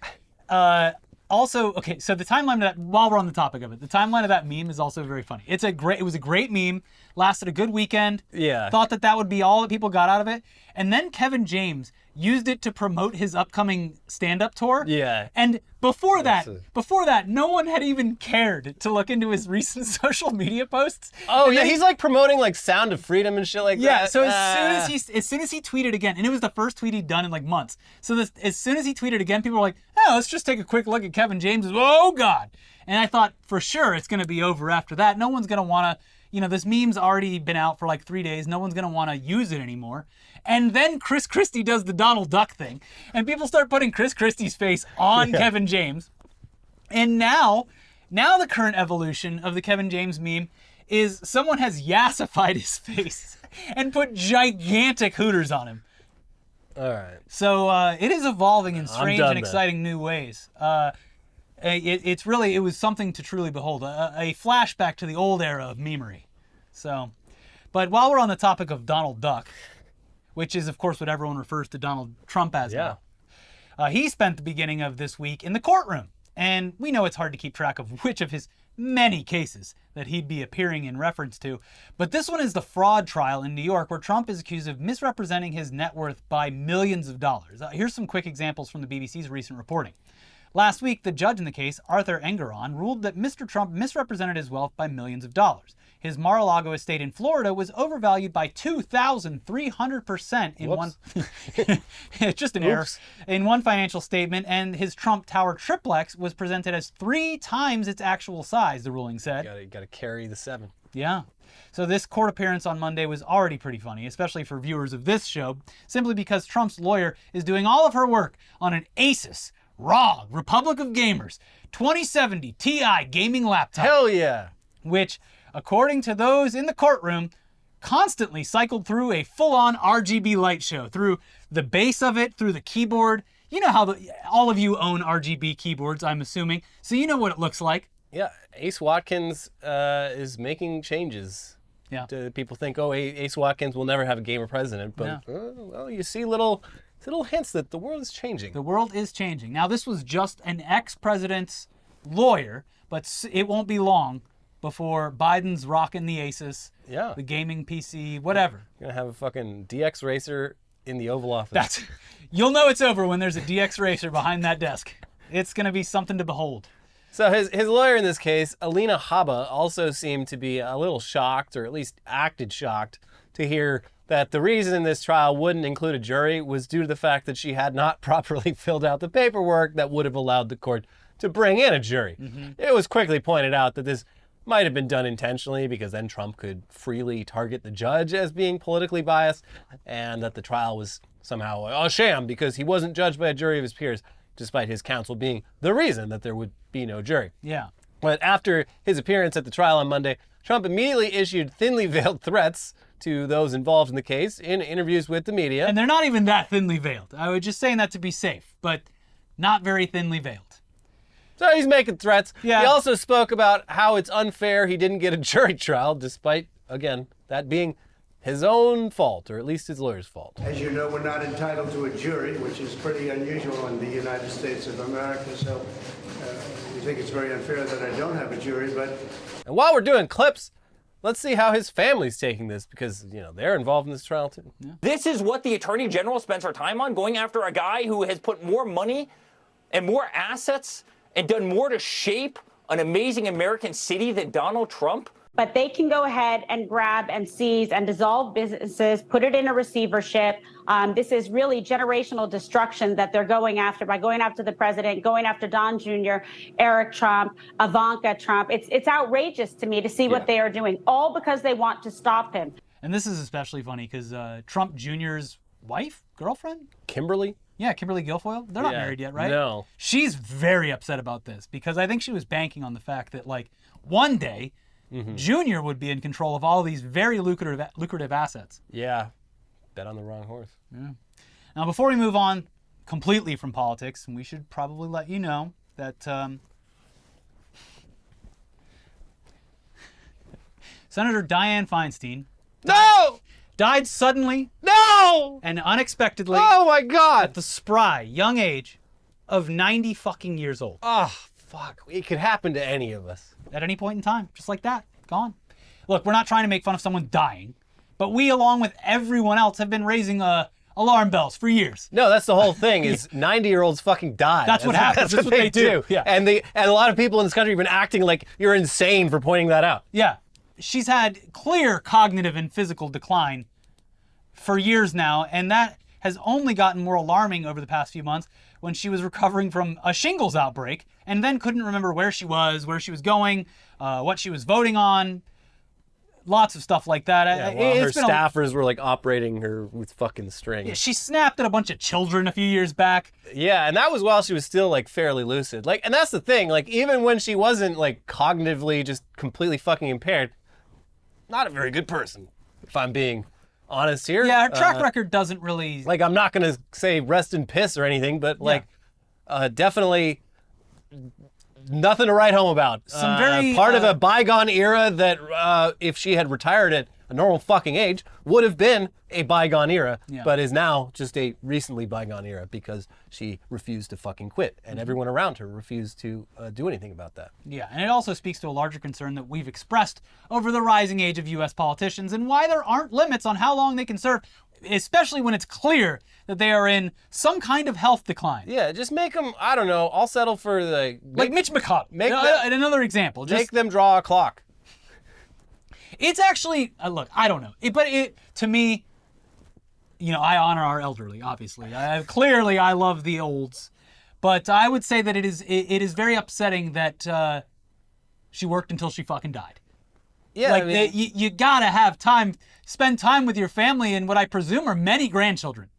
[SPEAKER 1] Also, okay, so the timeline of that, while we're on the topic of it, the timeline of that meme is also very funny. It was a great meme, lasted a good weekend.
[SPEAKER 2] Yeah.
[SPEAKER 1] Thought that would be all that people got out of it. And then Kevin James used it to promote his upcoming stand-up tour.
[SPEAKER 2] Yeah.
[SPEAKER 1] And before that, no one had even cared to look into his recent social media posts.
[SPEAKER 2] Oh,
[SPEAKER 1] and
[SPEAKER 2] yeah,
[SPEAKER 1] then
[SPEAKER 2] he's like promoting like Sound of Freedom and shit like that.
[SPEAKER 1] Yeah, so as soon as he tweeted again, and it was the first tweet he'd done in like months. So as soon as he tweeted again, people were like, oh, let's just take a quick look at Kevin James. Oh, God. And I thought, for sure, it's going to be over after that. No one's going to want to, this meme's already been out for like 3 days. No one's going to want to use it anymore. And then Chris Christie does the Donald Duck thing. And people start putting Chris Christie's face on Kevin James. And now the current evolution of the Kevin James meme is someone has yassified his face and put gigantic hooters on him.
[SPEAKER 2] All right.
[SPEAKER 1] So it is evolving in strange and
[SPEAKER 2] then.
[SPEAKER 1] exciting new ways. It was something to truly behold, a flashback to the old era of memery. So, but while we're on the topic of Donald Duck, which is of course what everyone refers to Donald Trump as now, he spent the beginning of this week in the courtroom. And we know it's hard to keep track of which of his many cases that he'd be appearing in reference to. But this one is the fraud trial in New York where Trump is accused of misrepresenting his net worth by millions of dollars. Here's some quick examples from the BBC's recent reporting. Last week, the judge in the case, Arthur Engeron, ruled that Mr. Trump misrepresented his wealth by millions of dollars. His Mar-a-Lago estate in Florida was overvalued by 2,300% in one... It's just an error. In one financial statement, and his Trump Tower triplex was presented as 3 times its actual size, the ruling said.
[SPEAKER 2] You gotta carry the 7.
[SPEAKER 1] Yeah. So this court appearance on Monday was already pretty funny, especially for viewers of this show, simply because Trump's lawyer is doing all of her work on an Asus ROG Republic of Gamers 2070 Ti gaming laptop.
[SPEAKER 2] Hell yeah.
[SPEAKER 1] Which, according to those in the courtroom, constantly cycled through a full-on RGB light show, through the base of it, through the keyboard. You know how all of you own RGB keyboards, I'm assuming, so you know what it looks like.
[SPEAKER 2] Yeah, Ace Watkins is making changes.
[SPEAKER 1] Yeah.
[SPEAKER 2] People think, Ace Watkins will never have a gamer president, but well, you see little hints that the world is changing.
[SPEAKER 1] The world is changing. Now, this was just an ex-president's lawyer, but it won't be long before Biden's rocking the Asus, the gaming PC, whatever.
[SPEAKER 2] You're gonna have a fucking DX racer in the Oval Office.
[SPEAKER 1] You'll know it's over when there's a DX racer behind that desk. It's gonna be something to behold.
[SPEAKER 2] So his lawyer in this case, Alina Habba, also seemed to be a little shocked, or at least acted shocked, to hear that the reason this trial wouldn't include a jury was due to the fact that she had not properly filled out the paperwork that would have allowed the court to bring in a jury. It was quickly pointed out that this might have been done intentionally because then Trump could freely target the judge as being politically biased, and that the trial was somehow a sham because he wasn't judged by a jury of his peers, despite his counsel being the reason that there would be no jury.
[SPEAKER 1] Yeah.
[SPEAKER 2] But after his appearance at the trial on Monday, Trump immediately issued thinly veiled threats to those involved in the case in interviews with the media.
[SPEAKER 1] And they're not even that thinly veiled. I was just saying that to be safe, but not very thinly veiled.
[SPEAKER 2] So he's making threats.
[SPEAKER 1] Yeah.
[SPEAKER 2] He also spoke about how it's unfair he didn't get a jury trial, despite, again, that being his own fault, or at least his lawyer's fault.
[SPEAKER 7] As you know, we're not entitled to a jury, which is pretty unusual in the United States of America, so we think it's very unfair that I don't have a jury, but...
[SPEAKER 2] And while we're doing clips, let's see how his family's taking this, because, they're involved in this trial too.
[SPEAKER 1] Yeah.
[SPEAKER 8] This is what the Attorney General spends her time on, going after a guy who has put more money and more assets and done more to shape an amazing American city than Donald Trump?
[SPEAKER 9] But they can go ahead and grab and seize and dissolve businesses, put it in a receivership. This is really generational destruction that they're going after by going after the president, going after Don Jr., Eric Trump, Ivanka Trump. It's outrageous to me to see what they are doing, all because they want to stop him.
[SPEAKER 1] And this is especially funny because Trump Jr.'s girlfriend?
[SPEAKER 2] Kimberly?
[SPEAKER 1] Yeah, Kimberly Guilfoyle. They're not married yet, right?
[SPEAKER 2] No.
[SPEAKER 1] She's very upset about this because I think she was banking on the fact that, one day, Junior would be in control of all these very lucrative assets.
[SPEAKER 2] Yeah. Bet on the wrong horse.
[SPEAKER 1] Yeah. Now, before we move on completely from politics, we should probably let you know that Senator Dianne Feinstein died suddenly and unexpectedly
[SPEAKER 2] Oh my God!
[SPEAKER 1] at the spry young age of 90 fucking years old.
[SPEAKER 2] Oh, fuck. It could happen to any of us.
[SPEAKER 1] At any point in time, just like that, gone. Look, we're not trying to make fun of someone dying, but we, along with everyone else, have been raising alarm bells for years.
[SPEAKER 2] No, that's the whole thing, is 90-year-olds fucking die.
[SPEAKER 1] That's what happens.
[SPEAKER 2] That's what they do.
[SPEAKER 1] Yeah.
[SPEAKER 2] And a lot of people in this country have been acting like you're insane for pointing that out.
[SPEAKER 1] Yeah. She's had clear cognitive and physical decline for years now, and that has only gotten more alarming over the past few months when she was recovering from a shingles outbreak and then couldn't remember where she was going, what she was voting on. Lots of stuff like that.
[SPEAKER 2] Yeah, well, her staffers were like operating her with fucking string.
[SPEAKER 1] Yeah, she snapped at a bunch of children a few years back.
[SPEAKER 2] Yeah, and that was while she was still like fairly lucid. Like, and that's the thing. Like, even when she wasn't like cognitively just completely fucking impaired, not a very good person, if I'm being honest here.
[SPEAKER 1] Yeah, her track record doesn't really.
[SPEAKER 2] Like, I'm not gonna say rest in piss or anything, but like, definitely. Nothing to write home about.
[SPEAKER 1] Some very
[SPEAKER 2] part of a bygone era that, if she had retired at a normal fucking age, would have been a bygone era, but is now just a recently bygone era because she refused to fucking quit, and everyone around her refused to do anything about that.
[SPEAKER 1] Yeah, and it also speaks to a larger concern that we've expressed over the rising age of U.S. politicians and why there aren't limits on how long they can serve, especially when it's clear that they are in some kind of health decline.
[SPEAKER 2] Yeah, just make them, I don't know, I'll settle for
[SPEAKER 1] like Mitch McConnell. Another example.
[SPEAKER 2] Make them draw a clock.
[SPEAKER 1] It's actually, look, I don't know. But to me, I honor our elderly, obviously. Clearly, I love the olds. But I would say that it is very upsetting that she worked until she fucking died.
[SPEAKER 2] Yeah,
[SPEAKER 1] like, you gotta have time, spend time with your family and what I presume are many grandchildren.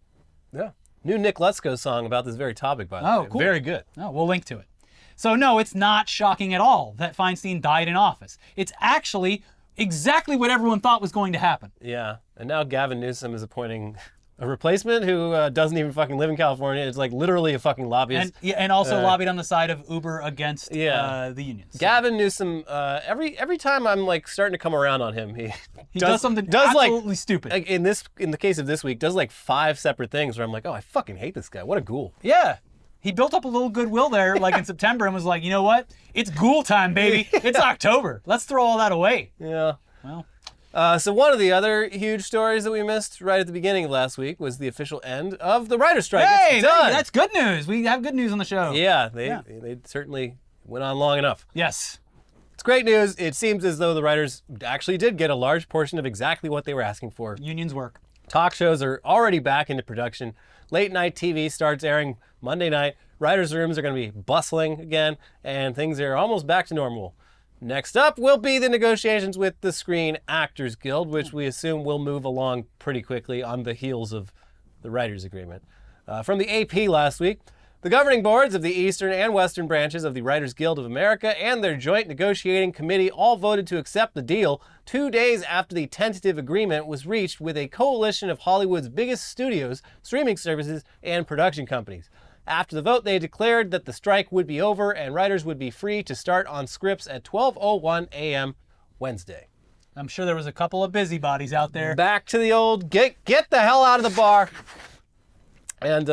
[SPEAKER 2] Yeah. New Nick Lutsko song about this very topic, by the way.
[SPEAKER 1] Oh, cool.
[SPEAKER 2] Very good.
[SPEAKER 1] Oh, we'll link to it. So no, it's not shocking at all that Feinstein died in office. It's actually exactly what everyone thought was going to happen.
[SPEAKER 2] Yeah, and now Gavin Newsom is appointing a replacement who doesn't even fucking live in California. It's like literally a fucking lobbyist.
[SPEAKER 1] And also lobbied on the side of Uber against the unions.
[SPEAKER 2] Gavin Newsom, every time I'm like starting to come around on him, he
[SPEAKER 1] does something absolutely stupid.
[SPEAKER 2] Like in the case of this week, does like 5 separate things where I'm like, oh, I fucking hate this guy. What a ghoul.
[SPEAKER 1] Yeah. He built up a little goodwill there, like in September, and was like, you know what? It's ghoul time, baby. It's October. Let's throw all that away.
[SPEAKER 2] Yeah.
[SPEAKER 1] Well.
[SPEAKER 2] So one of the other huge stories that we missed right at the beginning of last week was the official end of the writer's strike.
[SPEAKER 1] Hey, that's good news. We have good news on the show.
[SPEAKER 2] Yeah, they certainly went on long enough.
[SPEAKER 1] Yes.
[SPEAKER 2] It's great news. It seems as though the writers actually did get a large portion of exactly what they were asking for.
[SPEAKER 1] Unions work.
[SPEAKER 2] Talk shows are already back into production. Late night TV starts airing Monday night. Writers' rooms are going to be bustling again, and things are almost back to normal. Next up will be the negotiations with the Screen Actors Guild, which we assume will move along pretty quickly on the heels of the writers' agreement. From the AP last week, the governing boards of the Eastern and Western branches of the Writers Guild of America and their joint negotiating committee all voted to accept the deal 2 days after the tentative agreement was reached with a coalition of Hollywood's biggest studios, streaming services, and production companies. After the vote, they declared that the strike would be over and writers would be free to start on scripts at 12:01 a.m. Wednesday.
[SPEAKER 1] I'm sure there was a couple of busybodies out there.
[SPEAKER 2] Back to the old get the hell out of the bar. And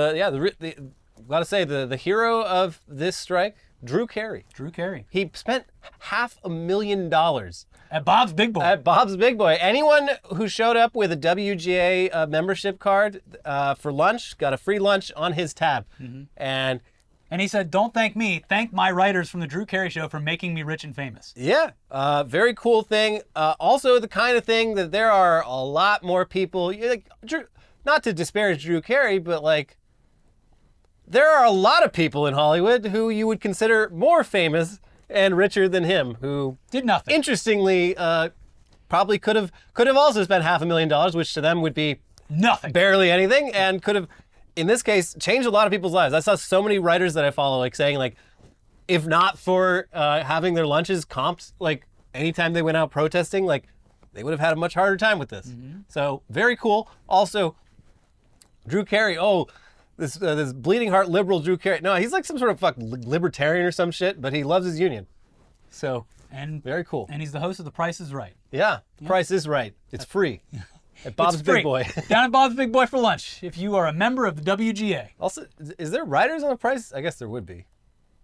[SPEAKER 2] gotta say the hero of this strike, Drew Carey.
[SPEAKER 1] Drew Carey.
[SPEAKER 2] He spent $500,000
[SPEAKER 1] at Bob's Big Boy.
[SPEAKER 2] At Bob's Big Boy. Anyone who showed up with a WGA membership card for lunch got a free lunch on his tab.
[SPEAKER 1] Mm-hmm.
[SPEAKER 2] And
[SPEAKER 1] he said, don't thank me. Thank my writers from the Drew Carey Show for making me rich and famous.
[SPEAKER 2] Yeah. Very cool thing. Also the kind of thing that there are a lot more people, not to disparage Drew Carey, but like, there are a lot of people in Hollywood who you would consider more famous and richer than him, who
[SPEAKER 1] did nothing.
[SPEAKER 2] Interestingly, probably could have also spent $500,000, which to them would be
[SPEAKER 1] nothing,
[SPEAKER 2] barely anything, and could have, in this case, changed a lot of people's lives. I saw so many writers that I follow like saying like, if not for having their lunches comped, like anytime they went out protesting, like they would have had a much harder time with this. Mm-hmm. So very cool. Also, Drew Carey. This bleeding heart liberal Drew Carey. No, he's like some sort of libertarian or some shit, but he loves his union. So, very cool.
[SPEAKER 1] And he's the host of The Price is Right.
[SPEAKER 2] Yeah, Price is Right. It's free. At Bob's Big Boy.
[SPEAKER 1] Down at Bob's Big Boy for lunch, if you are a member of the WGA.
[SPEAKER 2] Also, is there writers on The Price? I guess there would be.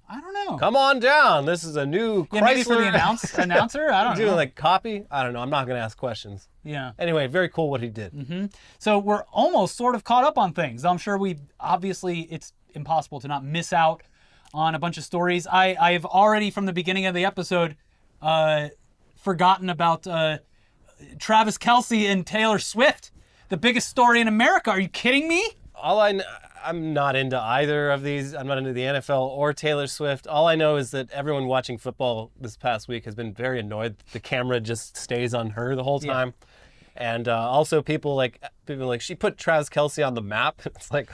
[SPEAKER 1] I don't know.
[SPEAKER 2] Come on down. This is a new Chrysler.
[SPEAKER 1] Maybe for the announcer? I don't know.
[SPEAKER 2] Doing like copy? I don't know. I'm not going to ask questions.
[SPEAKER 1] Yeah.
[SPEAKER 2] Anyway, very cool what he did.
[SPEAKER 1] Mm-hmm. So we're almost sort of caught up on things. I'm sure it's impossible to not miss out on a bunch of stories. I have already, from the beginning of the episode, forgotten about Travis Kelce and Taylor Swift. The biggest story in America. Are you kidding me?
[SPEAKER 2] I'm not into either of these. I'm not into the NFL or Taylor Swift. All I know is that everyone watching football this past week has been very annoyed. The camera just stays on her the whole time. Yeah. And also people like, she put Travis Kelce on the map. It's like,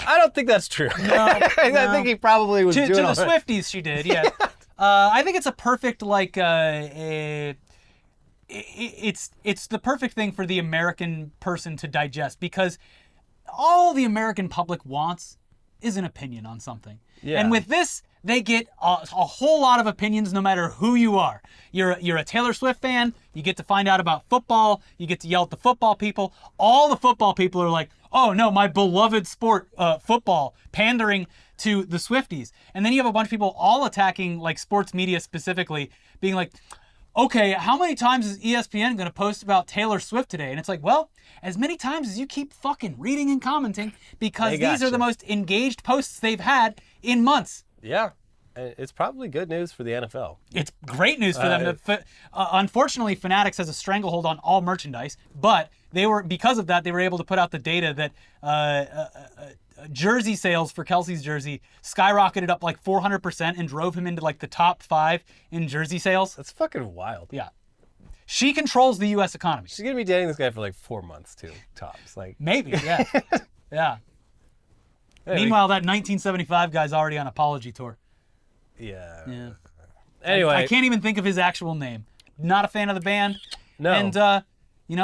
[SPEAKER 2] I don't think that's true. No, I think he probably was doing
[SPEAKER 1] to the Swifties, she did, yeah. I think it's a perfect, like, it's the perfect thing for the American person to digest, because all the American public wants is an opinion on something. Yeah. And with this, they get a whole lot of opinions no matter who you are. You're a Taylor Swift fan, you get to find out about football, you get to yell at the football people. All the football people are like, oh no, my beloved sport, football, pandering to the Swifties. And then you have a bunch of people all attacking like sports media specifically, being like, okay, how many times is ESPN going to post about Taylor Swift today? And it's like, well, as many times as you keep fucking reading and commenting, because these are the most engaged posts they've had in months.
[SPEAKER 2] Yeah. It's probably good news for the NFL.
[SPEAKER 1] It's great news for them. Unfortunately, Fanatics has a stranglehold on all merchandise, but because of that, they were able to put out the data that jersey sales for Kelce's jersey skyrocketed up like 400% and drove him into like the top 5 in jersey sales.
[SPEAKER 2] That's fucking wild.
[SPEAKER 1] Yeah. She controls the U.S. economy.
[SPEAKER 2] She's going to be dating this guy for like 4 months too, tops. Like
[SPEAKER 1] maybe, yeah. Yeah. Meanwhile, that 1975 guy's already on apology tour.
[SPEAKER 2] Yeah. Anyway.
[SPEAKER 1] I can't even think of his actual name. Not a fan of the band.
[SPEAKER 2] No.
[SPEAKER 1] And,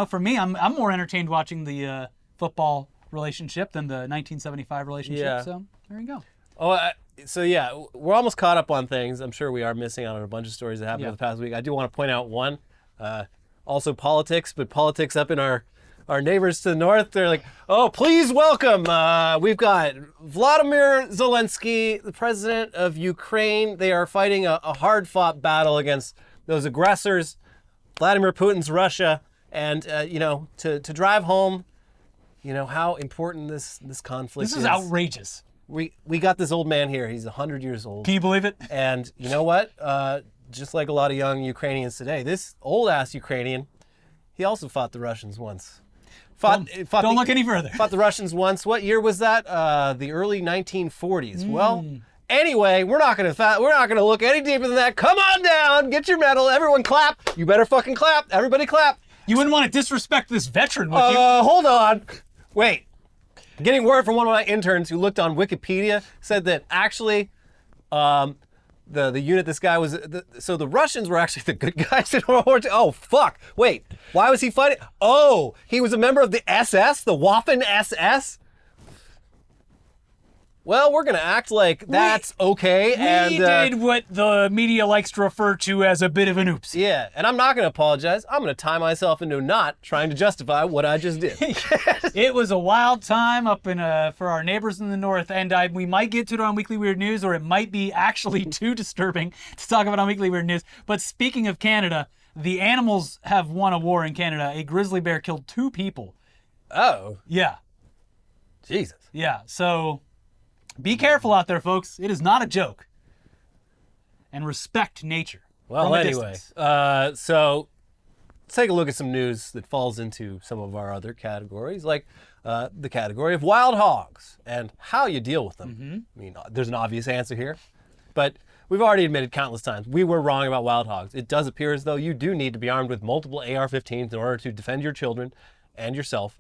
[SPEAKER 1] for me, I'm more entertained watching the football relationship than the 1975 relationship. Yeah. So there you go.
[SPEAKER 2] We're almost caught up on things. I'm sure we are missing out on a bunch of stories that happened over the past week. I do want to point out one, also politics, but politics up in our neighbors to the north. They're like, oh, please welcome. We've got Vladimir Zelensky, the president of Ukraine. They are fighting a hard-fought battle against those aggressors, Vladimir Putin's Russia. And, to drive home, how important this conflict is.
[SPEAKER 1] This is outrageous.
[SPEAKER 2] We got this old man here. He's 100 years old.
[SPEAKER 1] Can you believe it?
[SPEAKER 2] And you know what? Just like a lot of young Ukrainians today, this old-ass Ukrainian, he also fought the Russians once.
[SPEAKER 1] Don't look any further.
[SPEAKER 2] Fought the Russians once. What year was that? The early 1940s. Well, anyway, we're not gonna look any deeper than that. Come on down, get your medal. Everyone clap. You better fucking clap. Everybody clap.
[SPEAKER 1] You wouldn't want to disrespect this veteran, would you?
[SPEAKER 2] Hold on. Wait. Getting word from one of my interns who looked on Wikipedia said that actually, the unit this guy was, so the Russians were actually the good guys in World War II. Oh, fuck. Wait, why was he fighting? Oh, he was a member of the SS, the Waffen SS? Well, we're going to act like that's okay.
[SPEAKER 1] We did what the media likes to refer to as a bit of an oops.
[SPEAKER 2] Yeah, and I'm not going to apologize. I'm going to tie myself into a knot trying to justify what I just did.
[SPEAKER 1] It was a wild time up for our neighbors in the north, and we might get to it on Weekly Weird News, or it might be actually too disturbing to talk about on Weekly Weird News. But speaking of Canada, the animals have won a war in Canada. A grizzly bear killed 2 people.
[SPEAKER 2] Oh.
[SPEAKER 1] Yeah.
[SPEAKER 2] Jesus.
[SPEAKER 1] Yeah, so be careful out there, folks. It is not a joke. And respect nature.
[SPEAKER 2] Well, anyway, so let's take a look at some news that falls into some of our other categories, like the category of wild hogs and how you deal with them. Mm-hmm. I mean, there's an obvious answer here, but we've already admitted countless times we were wrong about wild hogs. It does appear as though you do need to be armed with multiple AR-15s in order to defend your children and yourself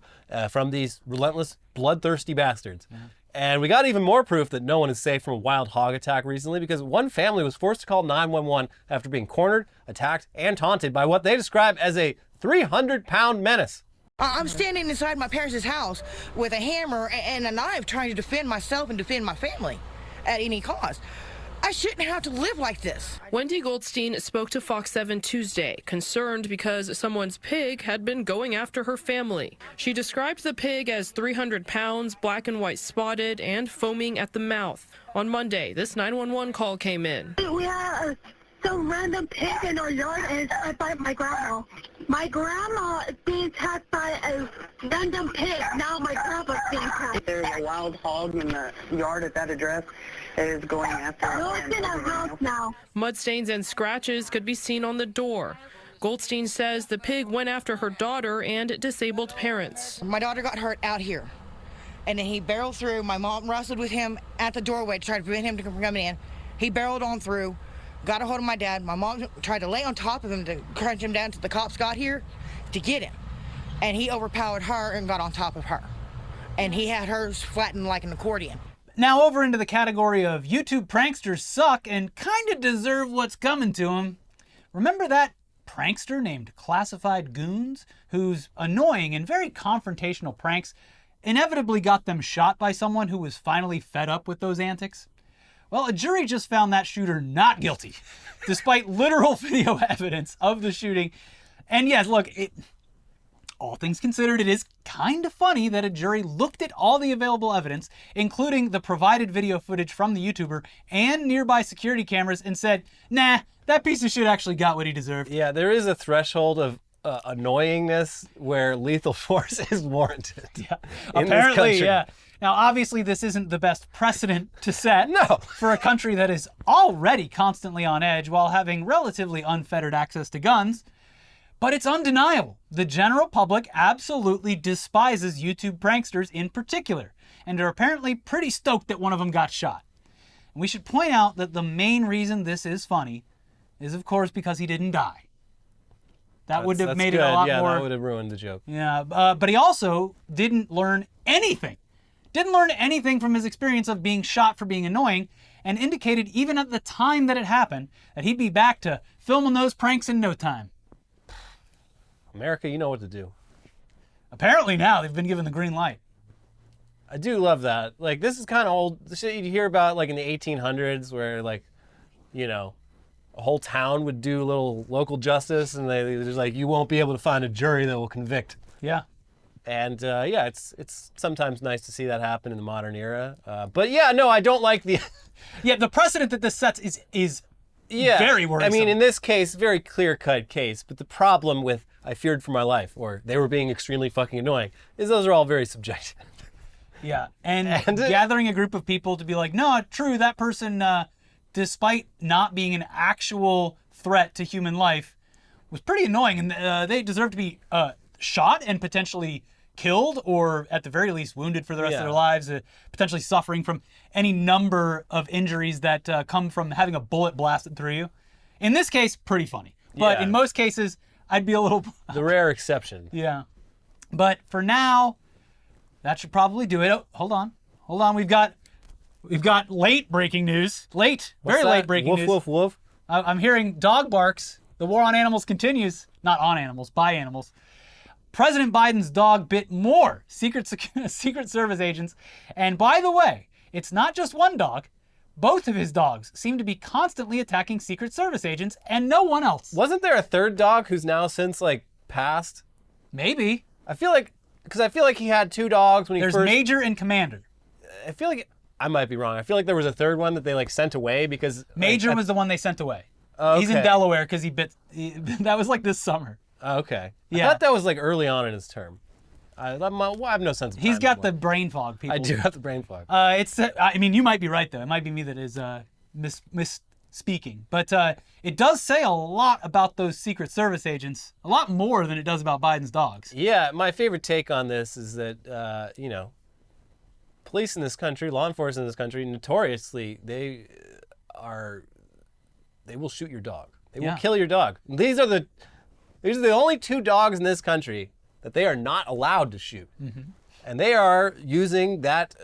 [SPEAKER 2] from these relentless, bloodthirsty bastards. Yeah. And we got even more proof that no one is safe from a wild hog attack recently, because one family was forced to call 911 after being cornered, attacked, and taunted by what they describe as a 300-pound menace.
[SPEAKER 10] I'm standing inside my parents' house with a hammer and a knife trying to defend myself and defend my family at any cost. I shouldn't have to live like this.
[SPEAKER 11] Wendy Goldstein spoke to Fox 7 Tuesday, concerned because someone's pig had been going after her family. She described the pig as 300 pounds, black and white spotted, and foaming at the mouth. On Monday, this 911 call came in.
[SPEAKER 12] We had some random pig in our yard, and it's attacked by my grandma. My grandma is being attacked by a random pig. Now my grandpa's being attacked.
[SPEAKER 13] There's a wild hog in the yard at that address. Is going after
[SPEAKER 12] now.
[SPEAKER 11] Mud stains and scratches could be seen on the door. Goldstein says the pig went after her daughter and disabled parents.
[SPEAKER 10] My daughter got hurt out here. and then he barreled through. My mom wrestled with him at the doorway to try to prevent him from coming in. He barreled on through, got a hold of my dad. My mom tried to lay on top of him to crunch him down until the cops got here to get him. And he overpowered her and got on top of her. And he had her flattened like an accordion.
[SPEAKER 1] Now over into the category of YouTube pranksters suck and kind of deserve what's coming to them. Remember that prankster named Classified Goons, whose annoying and very confrontational pranks inevitably got them shot by someone who was finally fed up with those antics? Well, a jury just found that shooter not guilty, despite literal video evidence of the shooting. And yes, look, all things considered, it is kind of funny that a jury looked at all the available evidence, including the provided video footage from the YouTuber and nearby security cameras, and said, nah, that piece of shit actually got what he deserved.
[SPEAKER 2] Yeah, there is a threshold of annoyingness where lethal force is warranted.
[SPEAKER 1] Yeah,
[SPEAKER 2] in
[SPEAKER 1] apparently,
[SPEAKER 2] this country.
[SPEAKER 1] yeah. Now, obviously, this isn't the best precedent to set
[SPEAKER 2] No.
[SPEAKER 1] for a country that is already constantly on edge while having relatively unfettered access to guns. But it's undeniable. The general public absolutely despises YouTube pranksters in particular, and are apparently pretty stoked that one of them got shot. And we should point out that the main reason this is funny is, of course, because he didn't die. That would have made it a lot
[SPEAKER 2] yeah,
[SPEAKER 1] more...
[SPEAKER 2] that would have ruined the joke.
[SPEAKER 1] Yeah, but he also didn't learn anything. Didn't learn anything from his experience of being shot for being annoying, and indicated even at the time that it happened that he'd be back to filming those pranks in no time.
[SPEAKER 2] America, you know what to do.
[SPEAKER 1] Apparently now they've been given the green light.
[SPEAKER 2] I do love that. Like, this is kind of old. The shit you hear about, like, in the 1800s where, like, you know, a whole town would do a little local justice, and they're just like, you won't be able to find a jury that will convict.
[SPEAKER 1] Yeah.
[SPEAKER 2] And, yeah, it's sometimes nice to see that happen in the modern era. But, yeah, no, I don't like the...
[SPEAKER 1] Yeah, the precedent that this sets is
[SPEAKER 2] yeah,
[SPEAKER 1] very worrisome.
[SPEAKER 2] I mean, in this case, very clear-cut case, but the problem with I feared for my life, or they were being extremely fucking annoying, is those are all very subjective.
[SPEAKER 1] Yeah, and gathering a group of people to be like, no, true, that person, despite not being an actual threat to human life, was pretty annoying, and they deserve to be shot and potentially killed, or at the very least wounded for the rest of their lives, potentially suffering from any number of injuries that come from having a bullet blasted through you. In this case, pretty funny. But in most cases, I'd be a little...
[SPEAKER 2] The rare exception.
[SPEAKER 1] Yeah. But for now, that should probably do it. Oh, hold on. We've got late breaking news. Very late breaking news.
[SPEAKER 2] Woof, woof, woof.
[SPEAKER 1] I'm hearing dog barks. The war on animals continues. Not on animals, by animals. President Biden's dog bit more Secret Service agents. And by the way, it's not just one dog. Both of his dogs seem to be constantly attacking Secret Service agents and no one else.
[SPEAKER 2] Wasn't there a third dog who's now since, like, passed?
[SPEAKER 1] Maybe.
[SPEAKER 2] I feel like he had two dogs when he
[SPEAKER 1] There's
[SPEAKER 2] first...
[SPEAKER 1] Major and Commander.
[SPEAKER 2] I feel like... I might be wrong. I feel like there was a third one that they, like, sent away because...
[SPEAKER 1] Major was the one they sent away.
[SPEAKER 2] Okay.
[SPEAKER 1] He's in Delaware because that was like this summer.
[SPEAKER 2] Okay.
[SPEAKER 1] Yeah.
[SPEAKER 2] I thought that was, like, early on in his term. I have no sense of time
[SPEAKER 1] He's got
[SPEAKER 2] anymore.
[SPEAKER 1] the brain fog, people.
[SPEAKER 2] I do have the brain fog.
[SPEAKER 1] I mean, you might be right, though. It might be me that is misspeaking. But it does say a lot about those Secret Service agents, a lot more than it does about Biden's dogs.
[SPEAKER 2] Yeah, my favorite take on this is that, you know, police in this country, law enforcement in this country, notoriously, they will shoot your dog. They will kill your dog. These are the only two dogs in this country that they are not allowed to shoot. Mm-hmm. And they are using that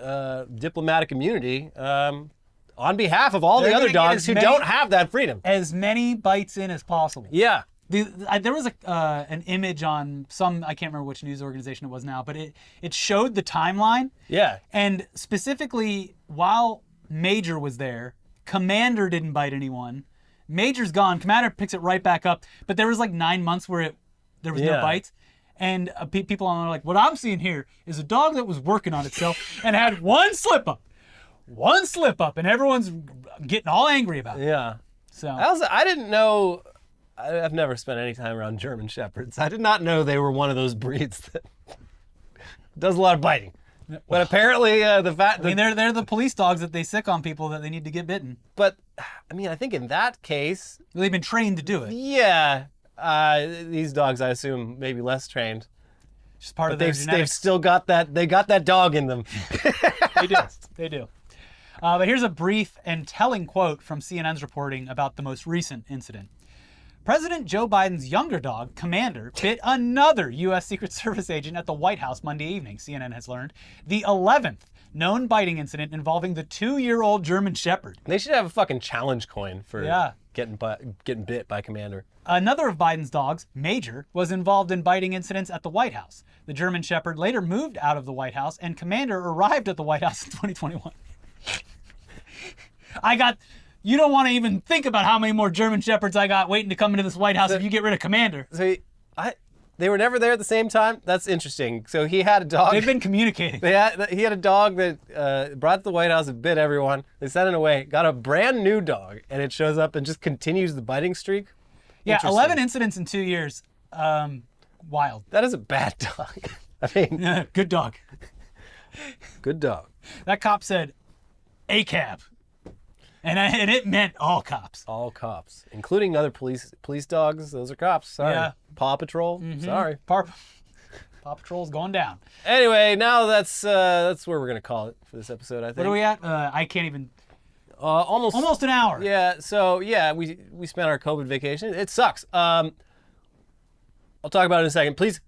[SPEAKER 2] diplomatic immunity on behalf of all the other dogs who don't have that freedom.
[SPEAKER 1] As many bites in as possible.
[SPEAKER 2] Yeah.
[SPEAKER 1] There was an image on I can't remember which news organization it was now, but it showed the timeline.
[SPEAKER 2] Yeah.
[SPEAKER 1] And specifically, while Major was there, Commander didn't bite anyone. Major's gone. Commander picks it right back up. But there was like 9 months where there was no bites. And people are like, what I'm seeing here is a dog that was working on itself and had one slip up, and everyone's getting all angry about it.
[SPEAKER 2] Yeah.
[SPEAKER 1] So
[SPEAKER 2] I didn't know. I've never spent any time around German Shepherds. I did not know they were one of those breeds that does a lot of biting. But apparently, they're
[SPEAKER 1] the police dogs that they sick on people that they need to get bitten.
[SPEAKER 2] But I mean, I think in that case,
[SPEAKER 1] they've been trained to do it.
[SPEAKER 2] Yeah. These dogs, I assume, maybe less trained.
[SPEAKER 1] Just part of
[SPEAKER 2] But
[SPEAKER 1] their
[SPEAKER 2] they've
[SPEAKER 1] genetics.
[SPEAKER 2] still got that. They got that dog in them.
[SPEAKER 1] They do. They do. But here's a brief and telling quote from CNN's reporting about the most recent incident. President Joe Biden's younger dog, Commander, bit another U.S. Secret Service agent at the White House Monday evening, CNN has learned. The 11th known biting incident involving the 2-year-old German Shepherd.
[SPEAKER 2] They should have a fucking challenge coin for
[SPEAKER 1] Yeah.
[SPEAKER 2] getting bit by Commander.
[SPEAKER 1] Another of Biden's dogs, Major, was involved in biting incidents at the White House. The German Shepherd later moved out of the White House, and Commander arrived at the White House in 2021. You don't want to even think about how many more German Shepherds I got waiting to come into this White House if you get rid of Commander.
[SPEAKER 2] So they were never there at the same time? That's interesting. So he had a dog.
[SPEAKER 1] They've been communicating.
[SPEAKER 2] He had a dog that brought to the White House and bit everyone. They sent it away, got a brand new dog, and it shows up and just continues the biting streak.
[SPEAKER 1] Yeah, 11 incidents in 2 years. Wild.
[SPEAKER 2] That is a bad dog. I mean,
[SPEAKER 1] good dog.
[SPEAKER 2] Good dog.
[SPEAKER 1] That cop said, ACAB. And it meant all cops.
[SPEAKER 2] All cops, including other police dogs. Those are cops. Sorry.
[SPEAKER 1] Yeah.
[SPEAKER 2] Paw Patrol. Sorry.
[SPEAKER 1] Paw Patrol's going down.
[SPEAKER 2] Anyway, now that's where we're gonna call it for this episode. I think.
[SPEAKER 1] What are we at? I can't even.
[SPEAKER 2] Almost
[SPEAKER 1] an hour.
[SPEAKER 2] Yeah. So yeah, we spent our COVID vacation. It sucks. I'll talk about it in a second. Please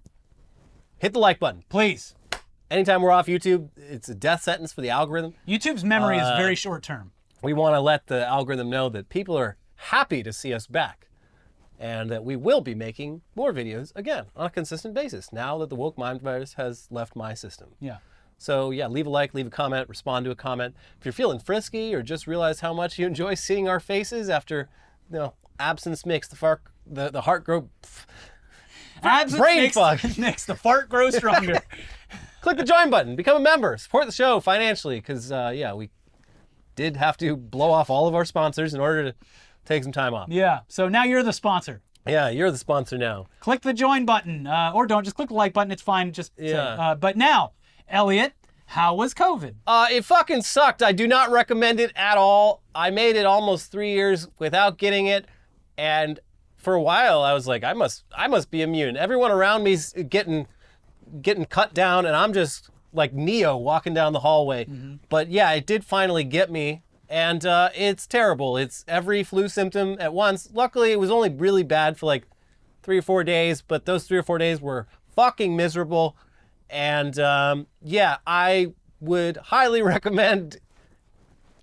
[SPEAKER 2] hit the like button.
[SPEAKER 1] Please.
[SPEAKER 2] Anytime we're off YouTube, it's a death sentence for the algorithm.
[SPEAKER 1] YouTube's memory is very short term.
[SPEAKER 2] We want to let the algorithm know that people are happy to see us back and that we will be making more videos again on a consistent basis now that the woke mind virus has left my system.
[SPEAKER 1] Yeah.
[SPEAKER 2] So yeah, leave a like, leave a comment, respond to a comment. If you're feeling frisky or just realize how much you enjoy seeing our faces after, absence makes the heart grow.
[SPEAKER 1] Absence makes the fart grow stronger.
[SPEAKER 2] Click the join button, become a member, support the show financially because we did have to blow off all of our sponsors in order to take some time off.
[SPEAKER 1] Yeah, so now you're the sponsor.
[SPEAKER 2] Yeah, you're the sponsor now.
[SPEAKER 1] Click the join button, or don't, just click the like button, it's fine, just say. But now, Elliot, how was COVID?
[SPEAKER 2] It fucking sucked. I do not recommend it at all. I made it almost 3 years without getting it, and for a while I was like, I must be immune. Everyone around me's getting cut down, and I'm just like Neo walking down the hallway. Mm-hmm. But yeah, it did finally get me, and it's terrible. It's every flu symptom at once. Luckily, it was only really bad for like 3 or 4 days, but those 3 or 4 days were fucking miserable. And I would highly recommend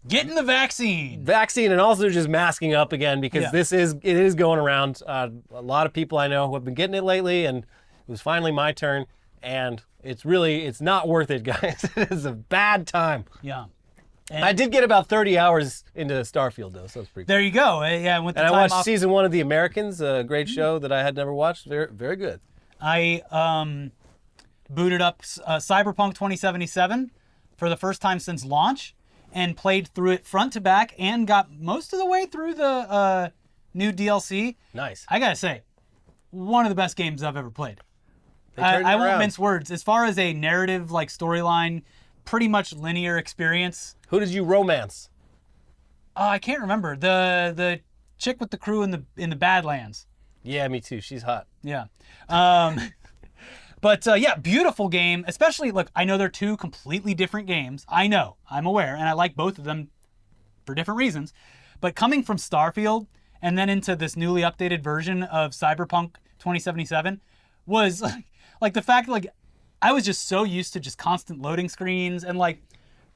[SPEAKER 1] getting the vaccine.
[SPEAKER 2] And also just masking up again because it is going around. A lot of people I know who have been getting it lately, and it was finally my turn. And it's not worth it, guys. It is a bad time.
[SPEAKER 1] Yeah.
[SPEAKER 2] And I did get about 30 hours into Starfield, though, so it's pretty cool.
[SPEAKER 1] There you go. Yeah,
[SPEAKER 2] and I watched season 1 of The Americans, a great show that I had never watched. Very, very good.
[SPEAKER 1] I booted up Cyberpunk 2077 for the first time since launch and played through it front to back and got most of the way through the new DLC.
[SPEAKER 2] Nice.
[SPEAKER 1] I gotta say, one of the best games I've ever played. I won't mince words. As far as a narrative, like storyline, pretty much linear experience.
[SPEAKER 2] Who did you romance?
[SPEAKER 1] I can't remember. The chick with the crew in the Badlands.
[SPEAKER 2] Yeah, me too. She's hot.
[SPEAKER 1] Yeah. But beautiful game. Especially, look, I know they're two completely different games. I know. I'm aware. And I like both of them for different reasons. But coming from Starfield and then into this newly updated version of Cyberpunk 2077 was like the fact that I was just so used to just constant loading screens and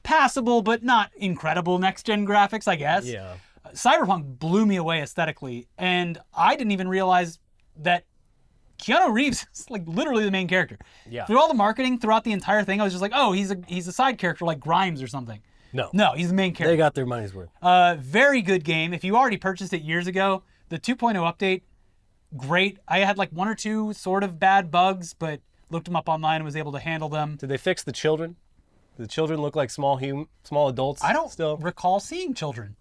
[SPEAKER 1] passable but not incredible next gen graphics, I guess.
[SPEAKER 2] Yeah.
[SPEAKER 1] Cyberpunk blew me away aesthetically, and I didn't even realize that Keanu Reeves is literally the main character.
[SPEAKER 2] Yeah.
[SPEAKER 1] Through all the marketing throughout the entire thing, I was just like, oh, he's a side character like Grimes or something. No, he's the main character.
[SPEAKER 2] They got their money's worth.
[SPEAKER 1] Very good game. If you already purchased it years ago, the 2.0 update, great. I had 1 or 2 sort of bad bugs, but looked them up online and was able to handle them.
[SPEAKER 2] Did they fix the children? Do the children look like small adults?
[SPEAKER 1] I don't
[SPEAKER 2] still
[SPEAKER 1] recall seeing children.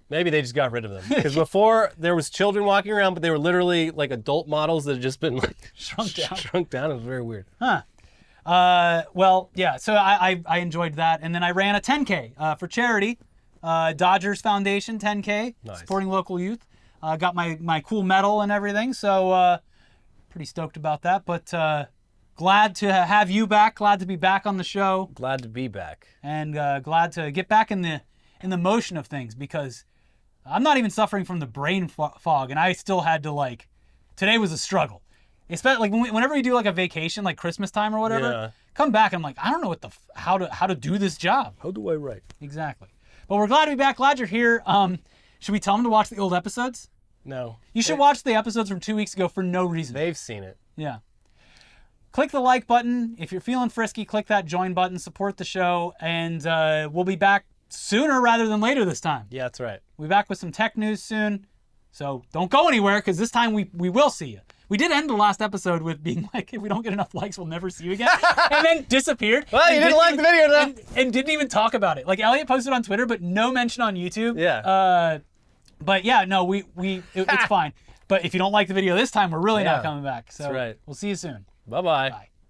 [SPEAKER 2] Maybe they just got rid of them. Because before, there was children walking around, but they were literally adult models that had just been shrunk down. It was very weird.
[SPEAKER 1] Huh. So I enjoyed that. And then I ran a 10K for charity. Dodgers Foundation 10K,
[SPEAKER 2] nice.
[SPEAKER 1] Supporting local youth. Got my cool medal and everything, so pretty stoked about that. But glad to have you back. Glad to be back on the show.
[SPEAKER 2] Glad to be back.
[SPEAKER 1] And glad to get back in the motion of things, because I'm not even suffering from the brain fog, and I still had to today was a struggle. Especially whenever you do a vacation, like Christmas time or whatever, come back and I'm like, I don't know how to do this job.
[SPEAKER 2] How do I write?
[SPEAKER 1] Exactly. But we're glad to be back. Glad you're here. Should we tell them to watch the old episodes?
[SPEAKER 2] No.
[SPEAKER 1] You should watch the episodes from 2 weeks ago for no reason.
[SPEAKER 2] They've seen it.
[SPEAKER 1] Yeah. Click the like button. If you're feeling frisky, click that join button. Support the show. And we'll be back sooner rather than later this time.
[SPEAKER 2] Yeah, that's right.
[SPEAKER 1] We'll be back with some tech news soon. So don't go anywhere, because this time we will see you. We did end the last episode with being like, if we don't get enough likes, we'll never see you again. And then disappeared.
[SPEAKER 2] Well, you didn't like the video enough.
[SPEAKER 1] And didn't even talk about it. Elliot posted on Twitter, but no mention on YouTube.
[SPEAKER 2] Yeah.
[SPEAKER 1] But yeah, no, it's fine. But if you don't like the video this time, we're really not coming back. So
[SPEAKER 2] that's right.
[SPEAKER 1] We'll see you soon.
[SPEAKER 2] Bye-bye.
[SPEAKER 1] Bye.